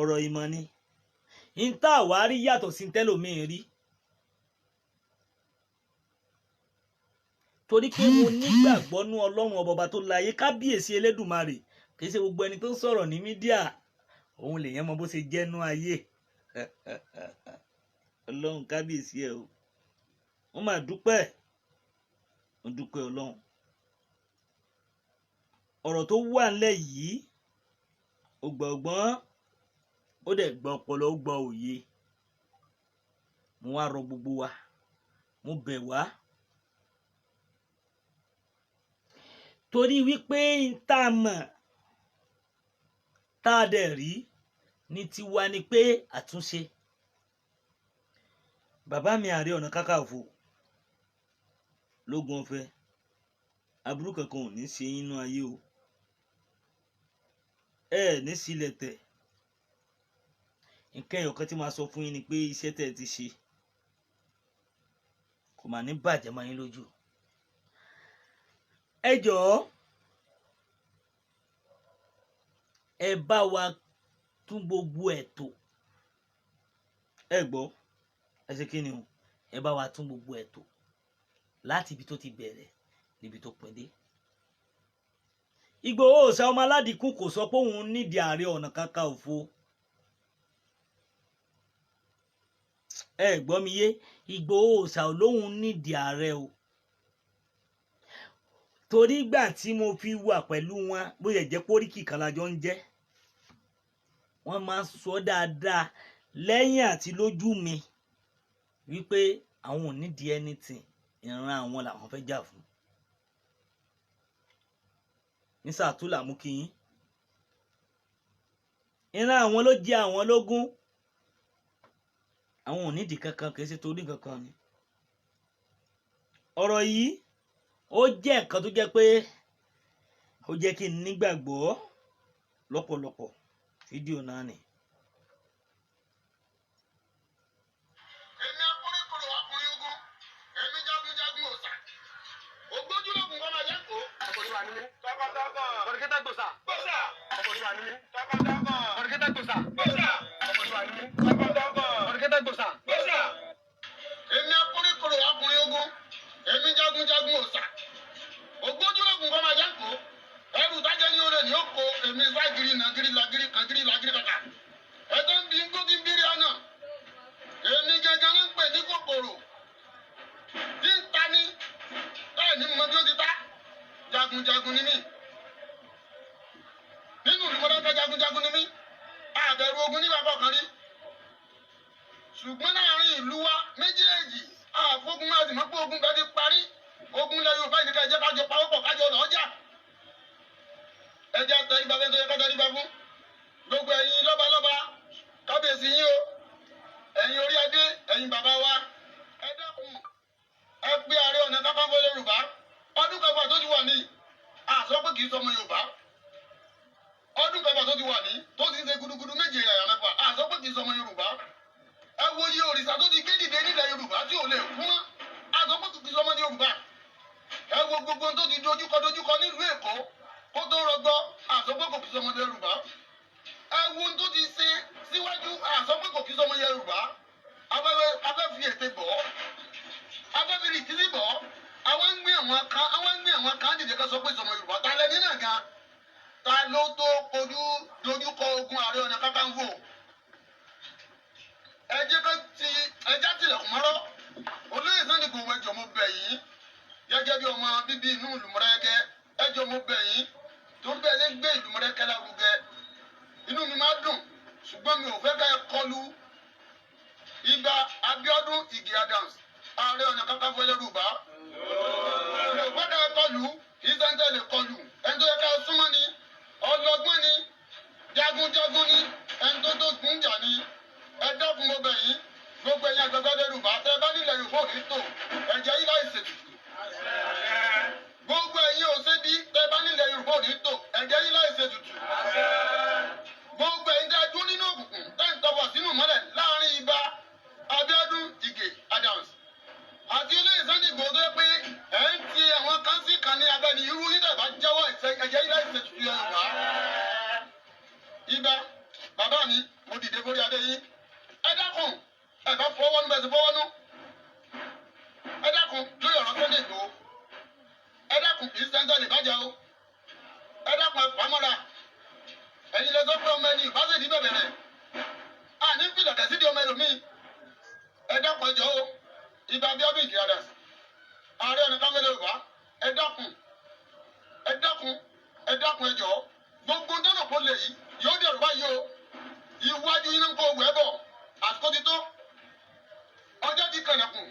ọ̀rọ̀ ìmọ̀ ni. Ìta àwárí yàtọ̀ sí tẹ́lòmíì rí. Torí pé mo nígbàgbọ́ nú Ọlọ́run ọba tó láyé kábíyèsí Elédùmarè. Kì í ṣe gbogbo ẹni tó ń sọ̀rọ̀ ní mídíà òun lèyàn mọ bó ṣe jẹ́nú ayé. Ọlọ́run kábíyèsí ẹ o. Wọ́n máa dúpẹ́. Wọ́n dúpẹ́ Ọlọ́run. Ọ̀rọ̀ tó wà nílẹ̀ yìí ó gba ọgbọ́n ó dẹ̀ gba ọpọlọ ó gba òye. Mo wá rọ gbogbo wa, mo bẹ̀ wá. Torí wípé tá a mọ̀ tá a dẹ̀ rí ní tiwa ni pé àtúnṣe. Bàbá mi Ààrẹ Ọ̀nà Kakanfò lógun ọ̀fẹ́ aburú kankan ò ní ṣe yín nínú ayé o. Ẹ ní sílẹ̀ tẹ̀. nǹkan ẹyọ̀kan tí máa sọ fún yín ni pé iṣẹ́ tẹ́ ẹ ti ṣe kò mà ní bàjẹ́ mọ́ yín lójú. Ẹ jọ̀ọ́ ẹ bá wa tún gbogbo ẹ̀ tò. Ẹ gbọ́ ẹ ṣe kí ni o, ẹ bá wa tún gbogbo ẹ̀ tò láti ibi tó ti bẹ̀rẹ̀ níbi tó pín dé. Ìgbòho Òòṣà ọmọ Aládìkún kò sọ pé òun nídìí Ààrẹ Ọ̀nà Kakanfò. Ẹ gbọ́ mi yé, Ìgbòho Òòṣà lóhun nídìí ààrẹ o. Torí ìgbà tí mo fi wà pẹ̀lú wọn bóyá jẹ́ póríkì kan lájọ ń jẹ́, wọ́n máa ń sọ dáadáa lẹ́yìn àti lójú mi wípé àwọn ò nídìí anything, ìran àwọn làwọn fẹ́ jà fún. Ní sàtúlà mú kí yín, ìran àwọn ló jẹ àwọn lógún, àwọn ò nídìí kankan, kìí ṣe torí kankan ni. Ọ̀rọ̀ yìí ó jẹ́ nǹkan tó jẹ́ pé ó jẹ́ kí n nígbàgbọ́ lọ́pọ̀lọpọ̀. Fídíò náà ni. Jagun ni mí. Nínú ìmọ̀lẹ́kẹ́ jagun ni mí. Àbẹ̀rù ogun ní bàbá kan rí. Ṣùgbọ́n láàrin ìlú wa méjèèjì, àfogun máa sì mọ̀ pé ogun bẹ́ẹ̀ ti parí. Ogun ilẹ̀ Yorùbá yìí ká jẹ́ kájọ pawọ́pọ̀ kájọ lọ́jà. Ẹ jẹ́ àtẹríba fẹ́ tó yẹ ká tẹríba fún. Gbogbo ẹ̀yin lọ́balọ́ba, kábíyèsí yín o. Ẹ̀yin orí adé, ẹ̀yin bàbá wa. Ẹ dákun, ẹ pé Ààrẹ Ọ̀nà Kakanfò Yorùbá. Ọdún kẹfà tó ti wà ní, àsọ pé kì í sọmọ Yorùbá. Ọdún kẹfà tó ti wà ní, tó ti ń ṣe gudugudu méje ẹ̀yà mẹ́fà, àsọ pé kì í sọmọ Yorùbá. Ẹ wo iye òrìṣà tó ti gbé dìde nílẹ̀ Yorùbá tí ò lè kú mọ́, àsọ pé kì í sọmọ Yorùbá. Ẹ wo gbogbo tó ti dojúkọ nílùú Èkó kó tó rọgbọ, àsọ pé kò kì í sọmọ Yorùbá. Ẹ wo tó ti ṣe síwájú, àsọ pé kò kì í sọmọ Yorùbá. Afẹ́ fi ète bọ̀, afẹ́ fi rìkísí bọ̀. Àwọn ń gbé àwọn kan dìde ká sọ pé sọmọ Yorùbá. Ta lẹni náà gan? Ta ló tó dojúkọ ogun Ààrẹ Ọ̀nà Kakanfò? Ẹ jẹ́ tilẹ̀kùn mọ́rọ́. Olóyè Sunday Igboho, ẹ jọ̀ọ́ mo bẹ̀ yín gẹ́gẹ́ bí ọmọ bíbí inú ìlú Mọdákẹ́kẹ́. Ẹ jọ̀ọ́ mo bẹ̀ yín tó bẹ́ẹ̀ lé gbé ìlú Mọdákẹ́kẹ́ lárugẹ. Inú mi máa dùn, ṣùgbọ́n mi ò fẹ́ ká ẹ kọlu Ìbà Abíọ́dún Ìgè Adams, Ààrẹ Ọ̀nà Kakanfò Yorùbá. Mi ò fẹ́ ká ẹ kọlu, kì í sẹ́ńtẹ̀ lè kọlu. Ẹni tó yẹ ká súnmọ́ ni, ọlọ́gbọ́n ni, jagunjagun ni, ẹni tó gún jà ni. Ẹ dákun mo bẹ̀ yín, gbogbo ẹ̀yin àgbàgbà Yorùbá, tẹ́ bá nílẹ̀ Yorùbá ò ní tò, ẹ̀jẹ̀ yín láì ṣètùtù. Gbogbo ẹ̀yin òṣèdí, tẹ́ bá nílẹ̀ Yorùbá ò ní tò, ẹ̀jẹ̀ yín láì ṣètùtù. Gbogbo ẹ̀yin tẹ́ dún nínú òkùnkùn, tẹ́ ń tọwọ́ sínú mọ́lẹ̀ láàrin Ìbà Abíọ́dún Ìgè Adams àti olóyè Sunday Igboho tó yẹ pé ẹ̀ ń ti àwọn kan sí kan ní abẹ́ ni irú yín dẹ̀ bá jẹ́wọ́ ẹ̀jẹ̀ yín láì ṣètùtù Yorùbá. Ìbà bàbá mi, mo dìde borí adé yín. Ẹ dákun, ẹ bá fọwọ́nú bẹ́ẹ̀ sí fọwọ́nú. Ẹ dákun lórí ọ̀rọ̀ Sunday Igboho. Ẹ dákun kì í sẹ́ńtẹ̀ lè bàjẹ́ o. Ẹ dákun ẹ pamọ́ra. Ẹ̀yin lè sọ pé ọmọ ẹni ìbáṣẹ̀dí bẹ̀bẹ̀ rẹ̀. Àní fìlẹ̀kẹ̀ sídìí ọmọ ẹlòmíì. Ẹ dákun ẹ jọ̀ọ́ o. Ìbà Abíọ́dún Ìgè Adams, Ààrẹ Ọ̀nà Kakanfò Yorùbá. Ẹ dákun, ẹ dákun, ẹ dákun ẹ jọ̀ọ́. Gbogbo dọ́nà kó lè yìí yóò dẹ̀rù báyìí o. Iwájú yín ń kó ogun ẹ bọ̀. Àsìkò ti tó. Ọjọ́ ti kànlẹ̀kùn.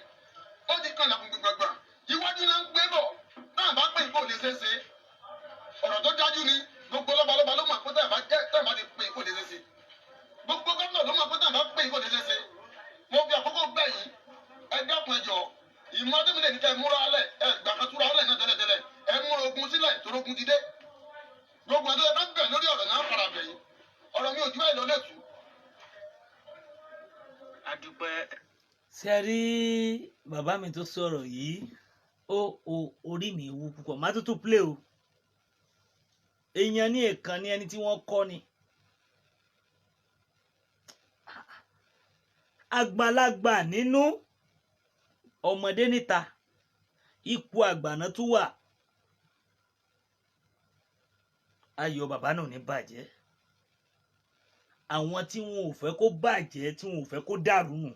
Ó ti kànlẹ̀kùn gbàgbà. Iwájú náà ń gbé bọ̀. Náà bá pè kó lè ṣeéṣe. Ọ̀rọ̀ tó dájú ni gbogbo lọ́balọ́ba ló mọ̀ pé tẹ̀ bá ti pè kó lè ṣeéṣe. Gbogbo gómìnà ló mọ̀ pé tẹ̀ bá pè kó lè ṣeéṣe. Mo fi àkókò bẹ̀ yín. Ẹ dákun ẹ jọ̀ọ́. Ìmọ̀ adébílẹ̀ ní ká ẹ múra alẹ̀. Ẹ gbàkátúrà alẹ̀ náà tẹ́lẹ̀tẹ́lẹ̀. Ẹ múra ogun sílẹ̀ torí ogun ti dé. Gbogbo ẹ̀dọ́ ẹ bá bẹ̀ lórí ọ̀rọ̀ náà fara bẹ̀ yín. Ọ̀rọ̀ mi ò ju báyìí lọ lẹ́tù. dúpẹ́. ṣe rí bàbá mi tó sọ̀rọ̀ yìí orí mi wú púpọ̀ má tó play o èèyàn ní èèkàn ní ẹni tí wọ́n kọ́ ni àgbàlagbà nínú ọmọdé níta ipò àgbàná tún wà ayọ̀ bàbá náà ní bàjẹ́ àwọn tí wọn ò fẹ́ kó bàjẹ́ tí wọn ò fẹ́ kó dàrú nù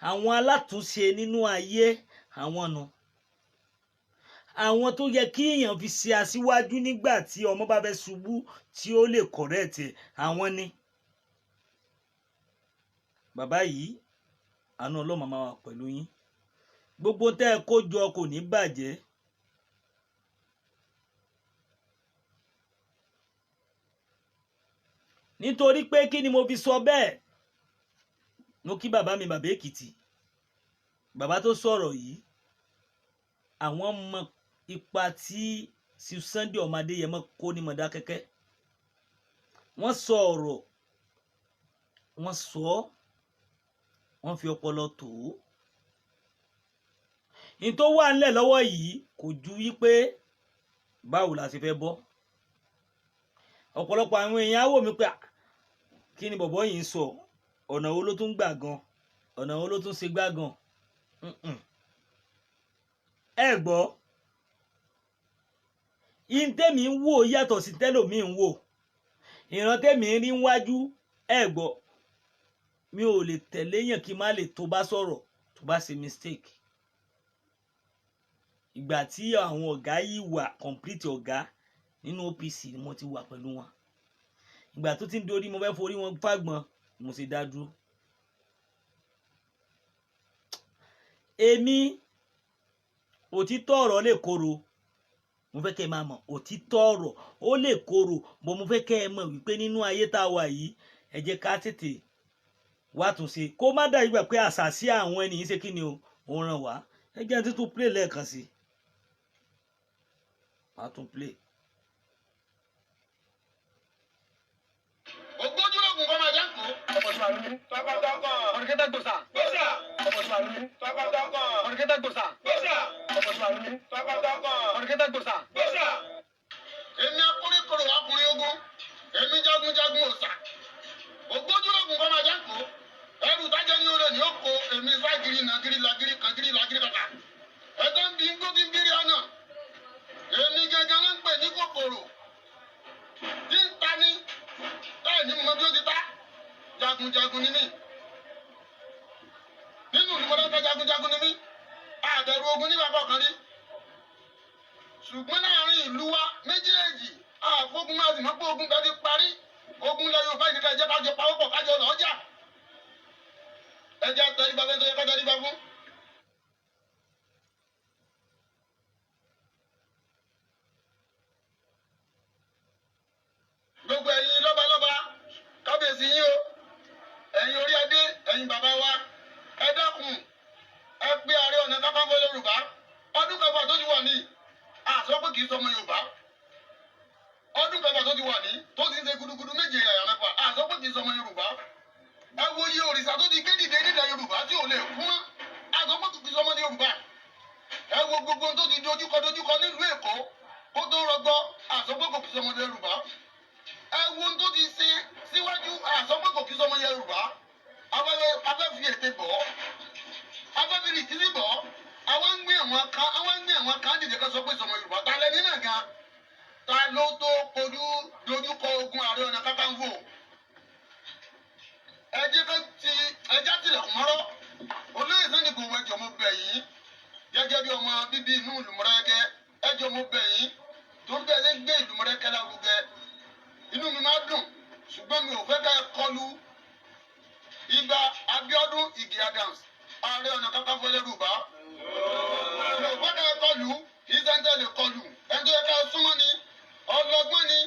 àwọn alátúnṣe nínú ayé àwọn nù àwọn tó yẹ kí èèyàn fi ṣe aṣíwájú nígbà tí ọmọ bá fẹ́ ṣubú tí ó lè correct àwọn ni bàbá yìí àánú Ọlọ́run máa wà pẹ̀lú yín gbogbo tẹ́ ẹ kó jọ kò ní bàjẹ́ nítorí pé kí ni mo fi sọ bẹ́ẹ̀ mo kí bàbá mi bàbá Èkìtì bàbá tó sọ̀rọ̀ yìí àwọn mọ ipa tí Sunday ọmọ Adéyẹmọ kó ní Mọdákẹ́kẹ́ wọ́n sọ ọ̀rọ̀ wọ́n sọ wọ́n fi ọpọlọ tó ní tó wà ńlẹ̀ lọ́wọ́ yìí kò ju wípé báwo la ṣe fẹ́ bọ́ ọ̀pọ̀lọpọ̀ àwọn èèyàn á wò mí pé kí ni bọ̀bọ́ yìí ń sọ ọ̀nà wo ló tún gbà gan ọ̀nà wo ló tún ṣe gbà gan ẹ gbọ́ ìntẹ́mi ń wò yàtọ̀ sí tẹ́lòmí ń wò ìran tẹ́mi rí wájú ẹ gbọ́ mi ò lè tẹ̀lé yàn kí n má lè tó bá sọ̀rọ̀ tó bá ṣe mistake ìgbà tí àwọn ọ̀gá yìí wà complete ọ̀gá nínú OPC ni mo ti wà pẹ̀lú wọn ìgbà tó ti ń dorí mo fẹ́ forí wọn fàgbọ́n mo sì dá dúró èmi òtítọ́ ọ̀rọ̀ lè korò mo fẹ́ kẹ́ ẹ máa mọ̀ òtítọ́ ọ̀rọ̀ ó lè korò bọ́ mo fẹ́ kẹ́ ẹ mọ̀ wípé nínú ayé tá a wà yìí ẹ jẹ́ ká tètè wá tún ṣe kó má dà yígbà pé àṣàṣì àwọn ènìyàn ṣe kí ni o ò ràn wá ẹ jẹ́ títún play lẹ́ẹ̀kan sí má tún play. Ogójúlógún kọ́ máa jáǹkó. Ọ̀pọ̀ṣùwàlú. Tọ́kọ̀tọ́kọ̀. Ọ̀rẹ́kẹ́tà gbòsà. Gbòsà. Ọ̀pọ̀ṣùwàlú. Tọ́kọ̀tọ́kọ̀. Ọ̀rẹ́kẹ́tà gbòsà. Gbòsà. Ọ̀pọ̀ṣùwàlú. Tọ́kọ̀tọ́kọ̀. Ọ̀rẹ́kẹ́tà gbòsà. Gbòsà. Èmi akóríkòrò ọkùnrin ogun. Èmi jagunjagun òòṣà. Ogójúlógún kọ́ máa jáǹkó. Ẹrù tájẹ́ ní olè ní ó kó èmi ságiri nàgiri lagiri kàgiri lagiri kàkà. Ẹ̀tọ́ ń bí ń gbógi ń bírí ọ̀nà. Èmi gẹ́gẹ́ ló ń pè ní kòkòrò. Tí ń ta ní. Bẹ́ẹ̀ ni mo bí ó ti ta jagunjagun ni mí nínú ìmọ̀lẹ́kẹ́ jagunjagun ni mí àbẹ̀rù ogun nígbà kọ̀ọ̀kan rí ṣùgbọ́n láàrin ìlú wa méjèèjì àfógun máa sì mọ́ pé ogun bẹ́ẹ̀ ti parí ogun lẹ Yorùbá ìdíkà ẹ̀jẹ̀ kájọ pawọ́pọ̀ kájọ lọ́jà ẹ̀jẹ̀ àtẹ̀rígbà fẹ́ tó yẹ kájọ rígbà fún. Gbogbo ẹ̀yin lọ́balọ́ba kábíyèsí yín o ẹ̀yin orí adé ẹ̀yin bàbá wa ẹ dákun ẹ pé Ààrẹ Ọ̀nà Kakanfò Yorùbá ọdún kẹfà tó ti wà ní àsọ pé kì í sọmọ Yorùbá ọdún kẹfà tó ti wà ní tó ti ń ṣe gudugudu méje ẹ̀yà mẹ́fà àsọ pé kì í sọmọ Yorùbá ẹ wo iye òrìṣà tó ti gbé dìde nílẹ̀ Yorùbá tí ò lè kú mọ́ àsọ pé kì í sọmọ Yorùbá ẹ wo gbogbo tó ti dojúkọ nílùú Èkó kó tó rọgbọ àsọ pé kì í sọmọ Yorùbá ẹwu tó ti ṣe síwájú àsọpọ̀ kò kí sọmọ Yorùbá afẹ́fi ètè bọ̀ afẹ́fi rìkìrì bọ̀ àwọn ń gbé àwọn kan dìde ká sọ pé sọmọ Yorùbá ta lẹ́ni náà gan ta ló tó kojú dojúkọ ogun Ààrẹ Ọ̀nà Kakanfò ẹjẹ́ tilẹ̀kùn mọ́rọ́ olóyè Sunday Igboho ẹjọ́ mo bẹ̀ yín gẹ́gẹ́ bí ọmọ bíbí inú ìlú Mọdákẹ́kẹ́ ẹjọ́ mo bẹ̀ yín tó ń bẹ̀rẹ̀ gbé ìlú Mọdákẹ́kẹ́ lárugẹ inú mi máa dùn ṣùgbọ́n mi ò fẹ́ ká kọlu Ìbà Abíọ́dún Igi Adams Ààrẹ Ọ̀nà Kakanfò Yorùbá mi ò fẹ́ ká kọlu ìsẹ́ńtẹ́ lè kọlu ẹni tó yẹ ká súnmọ́ ni ọlọ́gbọ́n ni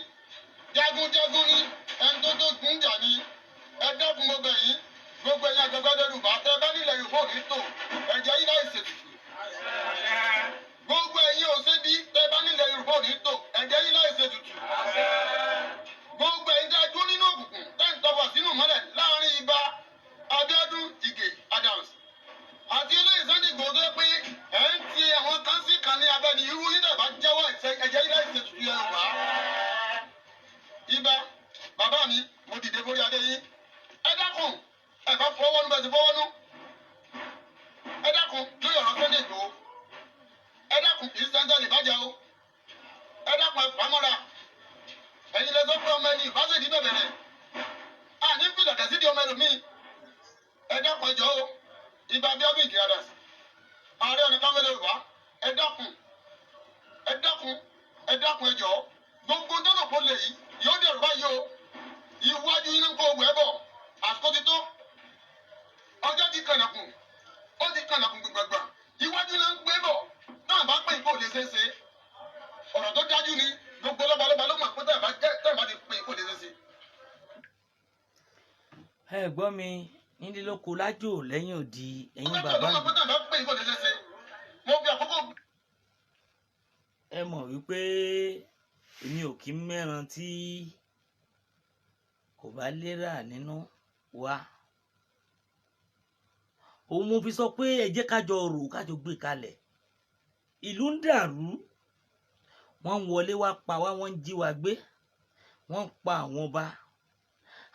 jagunjagun ni ẹni tó gùn jà ni ẹ dákun gbogbo ẹ̀yin àgbàgbà Yorùbá tẹ bá nílẹ̀ Yorùbá ò ní tò ẹ̀jẹ̀ yín láì ṣètùtù gbogbo ẹ̀yin òṣèbí tẹ bá nílẹ̀ Yorùbá ò ní tò ẹ̀jẹ̀ yín láì ṣètùtù. Gbogbo ẹ̀yin tí a dúró nínú òkùnkùn tẹ́ ń tọwọ́ sínú mọ́lẹ̀ láàrin Ìbà mo dìde lórí adé yín ẹ dákun ẹ bá fọwọ́nú bẹ́ẹ̀ ti fọwọ́nú ẹ dákun lórí ọ̀rọ̀ Sunday Igboho ẹ dákun kì í sẹ́ńtẹ́ lè bàjẹ́ o ẹ dákun ẹ pamọ́ra ẹ̀yin lè sọ pé ọmọ ẹni ìbáṣẹ̀dí bẹ̀rẹ̀ rẹ̀ àní fìlẹ̀ kẹ̀sí di ọmọ ẹlòmíì ẹ dákun ẹ jọ o ibà bí ọdún ìkìlá dà Ààrẹ Ọ̀nà Kakanfò Yorùbá ẹ dákun ẹ dákun ẹ dákun ẹ jọ gbogbo dọ́nà kó lè yìí yóò dẹ̀rù báyìí o iwájú iná ń kó owó ẹ bọ̀ àsìkò ti tó ọjọ́ ti kànàkùn ó ti kànàkùn gbàgbà iwájú iná ń gbé bọ̀ náà bá pè kó lè ṣeéṣe ọ̀rọ̀ tó dájú ni gbogbo lọ́balọ́ba ló mọ̀ pé tẹ̀ bá ti pè kó lè ṣeéṣe. ẹ gbọ́ mi nílé lóko lájò lẹ́yìn òdì ẹ̀yin bàbá mi. ẹ mọ̀ wípé èmi ò kí ń mẹ́ran tí kò bá lérà nínú wa. òun mo fi sọ pé ẹ jẹ́ kájọ rò kájọ gbé kalẹ̀. ìlú ń dàrú wọ́n ń wọlé wá pa wá wọ́n ń jí wa gbé wọ́n ń pa àwọn ọba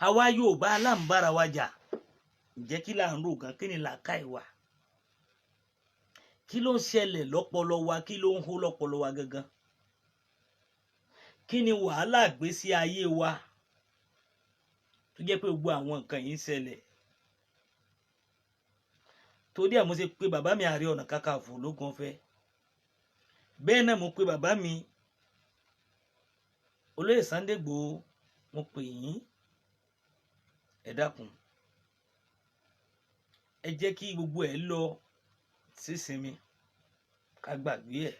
àwa Yorùbá aláǹbára wa jà. ǹjẹ́ kí là ń rò gan kí ni làákàyè wa kí ló ń ṣẹlẹ̀ lọ́pọlọ wa kí ló ń hó lọ́pọlọ wa gangan kí ni wàhálà ìgbésí ayé wa tó jẹ́ pé gbogbo àwọn nǹkan yìí ń ṣẹlẹ̀. torí ẹ̀ mo ṣe pé bàbá mi Ààrẹ Ọ̀nà Kakanfò lógun ọ̀fẹ́ bẹ́ẹ̀ náà mo pé bàbá mi olóyè Sunday Igboho mo pè yín ẹ dákun ẹ jẹ́ kí gbogbo ẹ̀ lọ sísinmi ká gbàgbé ẹ̀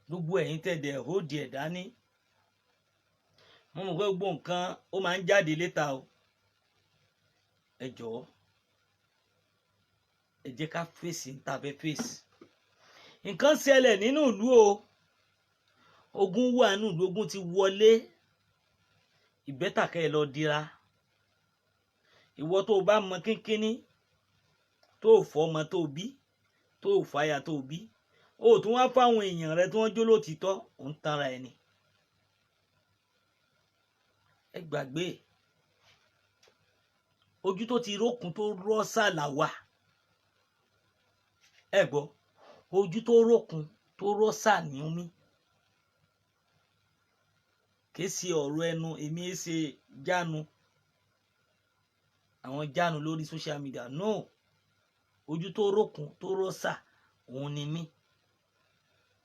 gbogbo ẹ̀yin tẹ̀dẹ̀ hóòdì ẹ̀ dání mo mọ̀ pé gbogbo nǹkan ó máa ń jáde létà o ẹ jọ̀ọ́ ẹ jẹ́ ká fèsì níta fẹ́ fèsì nǹkan ṣẹlẹ̀ nínú ìlú o ogun wà nínú ìlú ogun ti wọlé ìbẹ́tàkẹ́ ẹ lọ dira ìwọ tó o bá mọ kínkínní tó o fọmọ tó o bí tó o fàyà tó o bí o tún wá fáwọn èèyàn rẹ tí wọ́n jó lótìtọ́ ò ń tanra ẹni. ẹ gbàgbé ojú tó ti rókun tó rọ́ sàlà wà ẹ gbọ́ ojú tó rókun tó rọ́ sà ní omi kì í ṣe ọ̀rọ̀ ẹnu èmi ẹ ṣe jánu àwọn jánu lórí social media no ojú tó rókun tó rọ́ sà òun ni mí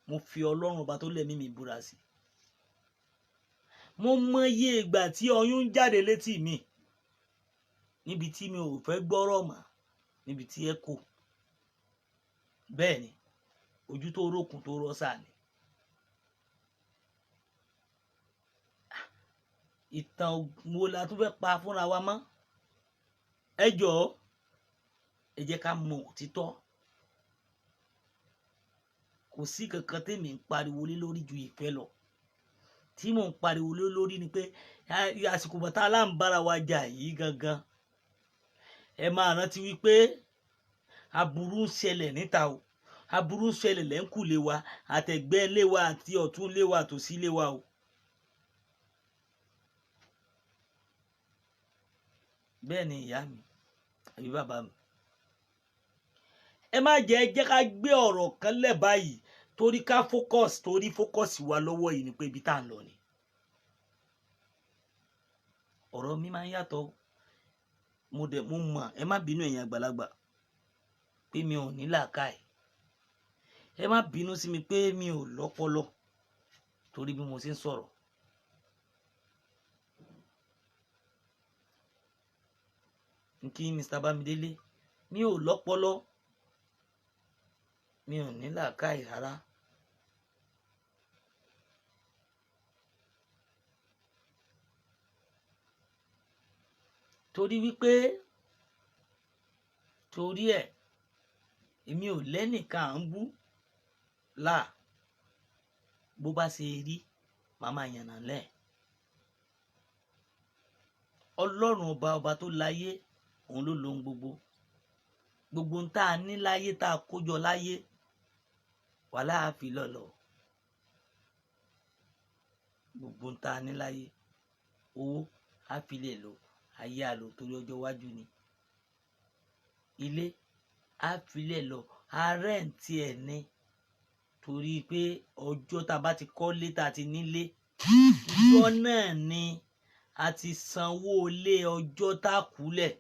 mo fi Ọlọ́run ọba tó lẹ́mí mi búra sí mo mọ iye ìgbà tí ọyún ń jáde létí mi níbi tí mi ò fẹ́ gbọ́rọ̀ mọ́ níbi tí ẹ kò bẹ́ẹ̀ ni ojú tó rókun tó rọ́ sà ni. ìtàn wo la tún fẹ́ pa fúnra wa mọ́ ẹ jọ̀ọ́ ẹ jẹ́ ká mọ òtítọ́ kò sí kankan tèmi ń pariwo lé lórí ju ìfẹ́ lọ tí mò ń pariwo lé lórí ni pé àsìkò bàtà aláǹbára wa jà yìí gangan ẹ máa rántí wípé aburú ń ṣẹlẹ̀ níta o aburú ń ṣẹlẹ̀ lẹ́ńkùlé wa àtẹ̀gbẹ́ ilé wa àti ọ̀tún ilé wa àtòsí ilé wa o. bẹ́ẹ̀ ni ìyá mi àbí bàbá mi ẹ má jẹ́ ká gbé ọ̀rọ̀ kan lẹ̀ báyìí torí ká focus wa lọ́wọ́ yìí ni pé ibi tá à ń lọ ni ọ̀rọ̀ mi máa ń yàtọ̀ mo mọ̀ ẹ má bínú ẹ̀yin àgbàlagbà pé mi ò ní làákàyè ẹ má bínú sí mi pé mi ò lọ́pọlọ torí bí mo ṣe ń sọ̀rọ̀ kí Mr. Bámidélé mi ò lọ́pọlọ mi ò ní làákàyè rárá torí wípé torí ẹ̀ èmi ò lẹ́nìkan à ń bú là bó bá ṣe rí màmá yànnà lẹ̀ Ọlọ́run ọba tó láyé òun ló lohun gbogbo ń tá a ní láyé tá a kójọ láyé wà láàfin lọ́lọ́ gbogbo ń tá a ní láyé owó á filẹ̀ lò ayé àlò torí ọjọ́ iwájú ni. Ilé á filẹ̀ lọ á rẹ́ǹtì ẹ̀ ní torí pé ọjọ́ tá a bá ti kọ́lé tá a ti nílé ọjọ́ náà ni a ti sanwó lé ọjọ́ tá a kúlẹ̀.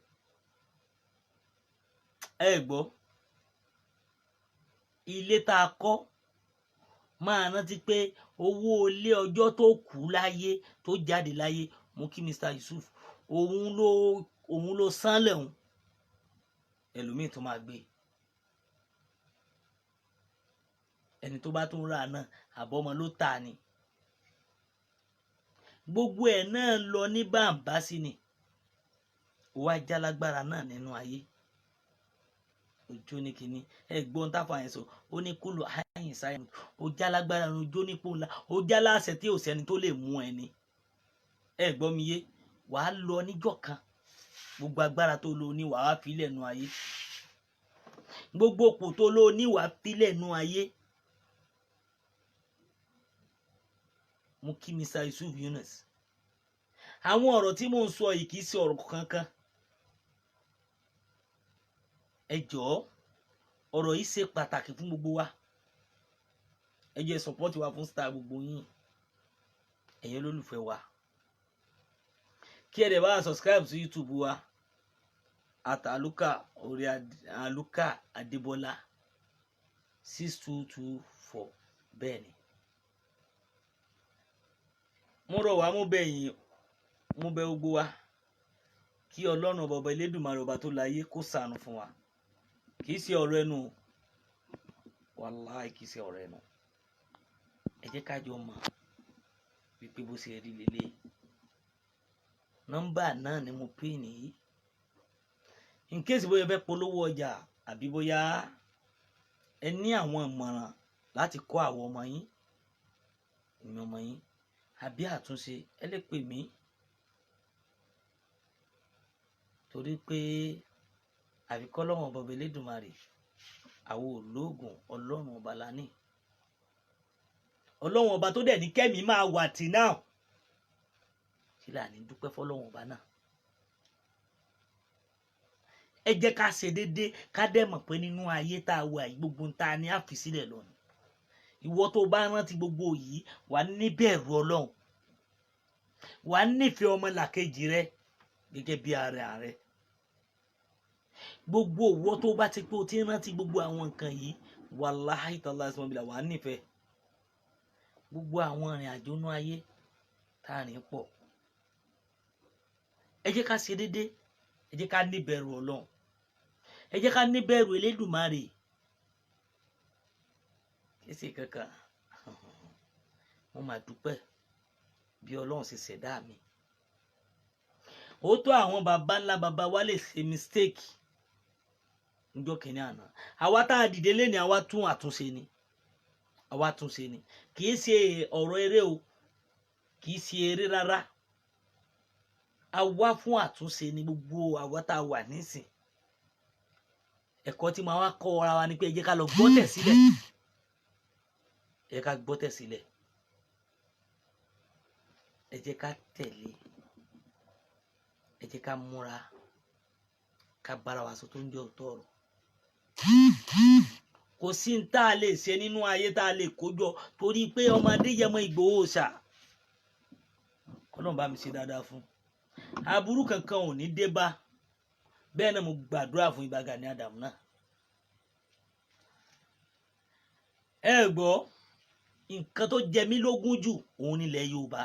Ẹ gbọ́, ilé tá a kọ́ máa rántí pé owó ilé ọjọ́ tó kú láyé tó jáde láyé mo kí Mr. Yusuf òun ló san lẹ́hùn ẹlòmíì tó máa gbé ẹni tó bá tún rà náà àbọ̀mọ́ ló tà ní. Gbogbo ẹ̀ náà lọ ní bàǹbásí ni ó wá jálágbára náà nínú ayé. Ojú ní kínní ẹ̀gbọ́n táfà yẹn sọ ó ní kúlò àyìn sáyẹn ó jálágbára ojú nípò ńlá ó jáláṣẹ tí ò sẹ́ni tó lè mú ẹni. Ẹ̀gbọ́n mi yé wàá lọ níjọ́ kan gbogbo agbára tó lò ní wàá filẹ̀ nu ayé gbogbo òpò tó lò ní wàá filẹ̀ nu ayé. Mo kí Mr. Yusuf Yunus. Àwọn ọ̀rọ̀ tí mò ń sọ yìí kì í ṣe ọ̀rọ̀ kankan. Ẹ jọ̀ọ́ ọ̀rọ̀ yìí ṣe pàtàkì fún gbogbo wa. Ẹ jẹ́ support wa fún star gbogbo yín ẹ̀yin olólùfẹ́ wa. Kí ẹ dẹ̀ bá subscribe sí YouTube wa àtàlùkà orí àlùkà Adébọ́lá 6224 bẹ́ẹ̀ ni. Mo rọ̀ wá mo bẹ̀ yín mo bẹ̀ gbogbo wa kí Ọlọ́run ọba Elédùmarè ọba tó láyé kó ṣàánú fún wa. Kì í ṣe ọ̀rọ̀ ẹnu wàláhì kì í ṣe ọ̀rọ̀ ẹnu. Ẹ jẹ́ ká jọ mọ̀ wípé bó ṣe rí lélẹ̀. Nọ́mbà náà ni mo pín nìyí. In case bóyá fẹ́ polówó ọjà àbí bóyá ẹ ní àwọn ìmọ̀ràn láti kọ́ àwọn ọmọ yín àbí àtúnṣe ẹ lè pè mí torí pé àfikọ́ Ọlọ́run ọba Elédùmarè àwọn ológun Ọlọ́run ọba lání. Ọlọ́run ọba tó dẹ̀ ní kẹ́mi máa wà tì náà kí là ní dúpẹ́ fọlọ́run ọba náà. Ẹ jẹ́ ká ṣe déédéé ká dẹ̀ mọ̀ pé nínú ayé tá a wà yìí gbogbo ń ta ni àfi sílẹ̀ lọ ni. Ìwọ tó bá rántí gbogbo yìí wà níbẹ̀rù Ọlọ́run wà nífẹ̀ẹ́ ọmọlàkejì rẹ gẹ́gẹ́ bí ara rẹ. Gbogbo òwò tó bá ti pé o ti rántí gbogbo àwọn nǹkan yìí wàláhì tàlá ìsọmọbìlà wà nífẹ̀ẹ́. Gbogbo àwọn ìrìn àjò inú ayé tá a rìn pọ̀. Ẹ jẹ́ ká ṣe déédéé ẹ jẹ́ ká níbẹ̀rù Ọlọ́run ẹ jẹ́ ká níbẹ̀rù Elédùmarè. Kì í ṣe kankan mo máa dúpẹ́ bí Ọlọ́run ṣe ṣẹ̀dá mi. Ó tó àwọn baba ńlá baba wa lè ṣe mistake níjọ́ kìíní àná. Àwa tá a dìde léni àwa tún àtúnṣe ni kì í ṣe ọ̀rọ̀ eré o kì í ṣe eré rárá. A wá fún àtúnṣe ní gbogbo àwa tá a wà nísìn. Ẹ̀kọ́ tí màá wá kọ́ ara wa ni pé ẹ jẹ́ ká lọ gbọ́tẹ̀ sílẹ̀. Ẹ jẹ́ ká gbọ́tẹ̀ sílẹ̀. Ẹ jẹ́ ká tẹ̀lé. Ẹ jẹ́ ká múra ká bára wa sọ tó ń jẹ́ òótọ́ ọ̀rọ̀. Kò sí ní tá a lè ṣe nínú ayé tá a lè kójọ torí pé ọmọdé yẹmọ Ìgbòho ṣá. Ọlọ́run bá mi ṣe dáadáa fún. Aburú kankan ò ní dé bá. Bẹ́ẹ̀ náà mo gbàdúrà fún Ìbà Gani Adam náà. Ẹ gbọ́ nǹkan tó jẹ mí lógún jù òun nílẹ̀ Yorùbá.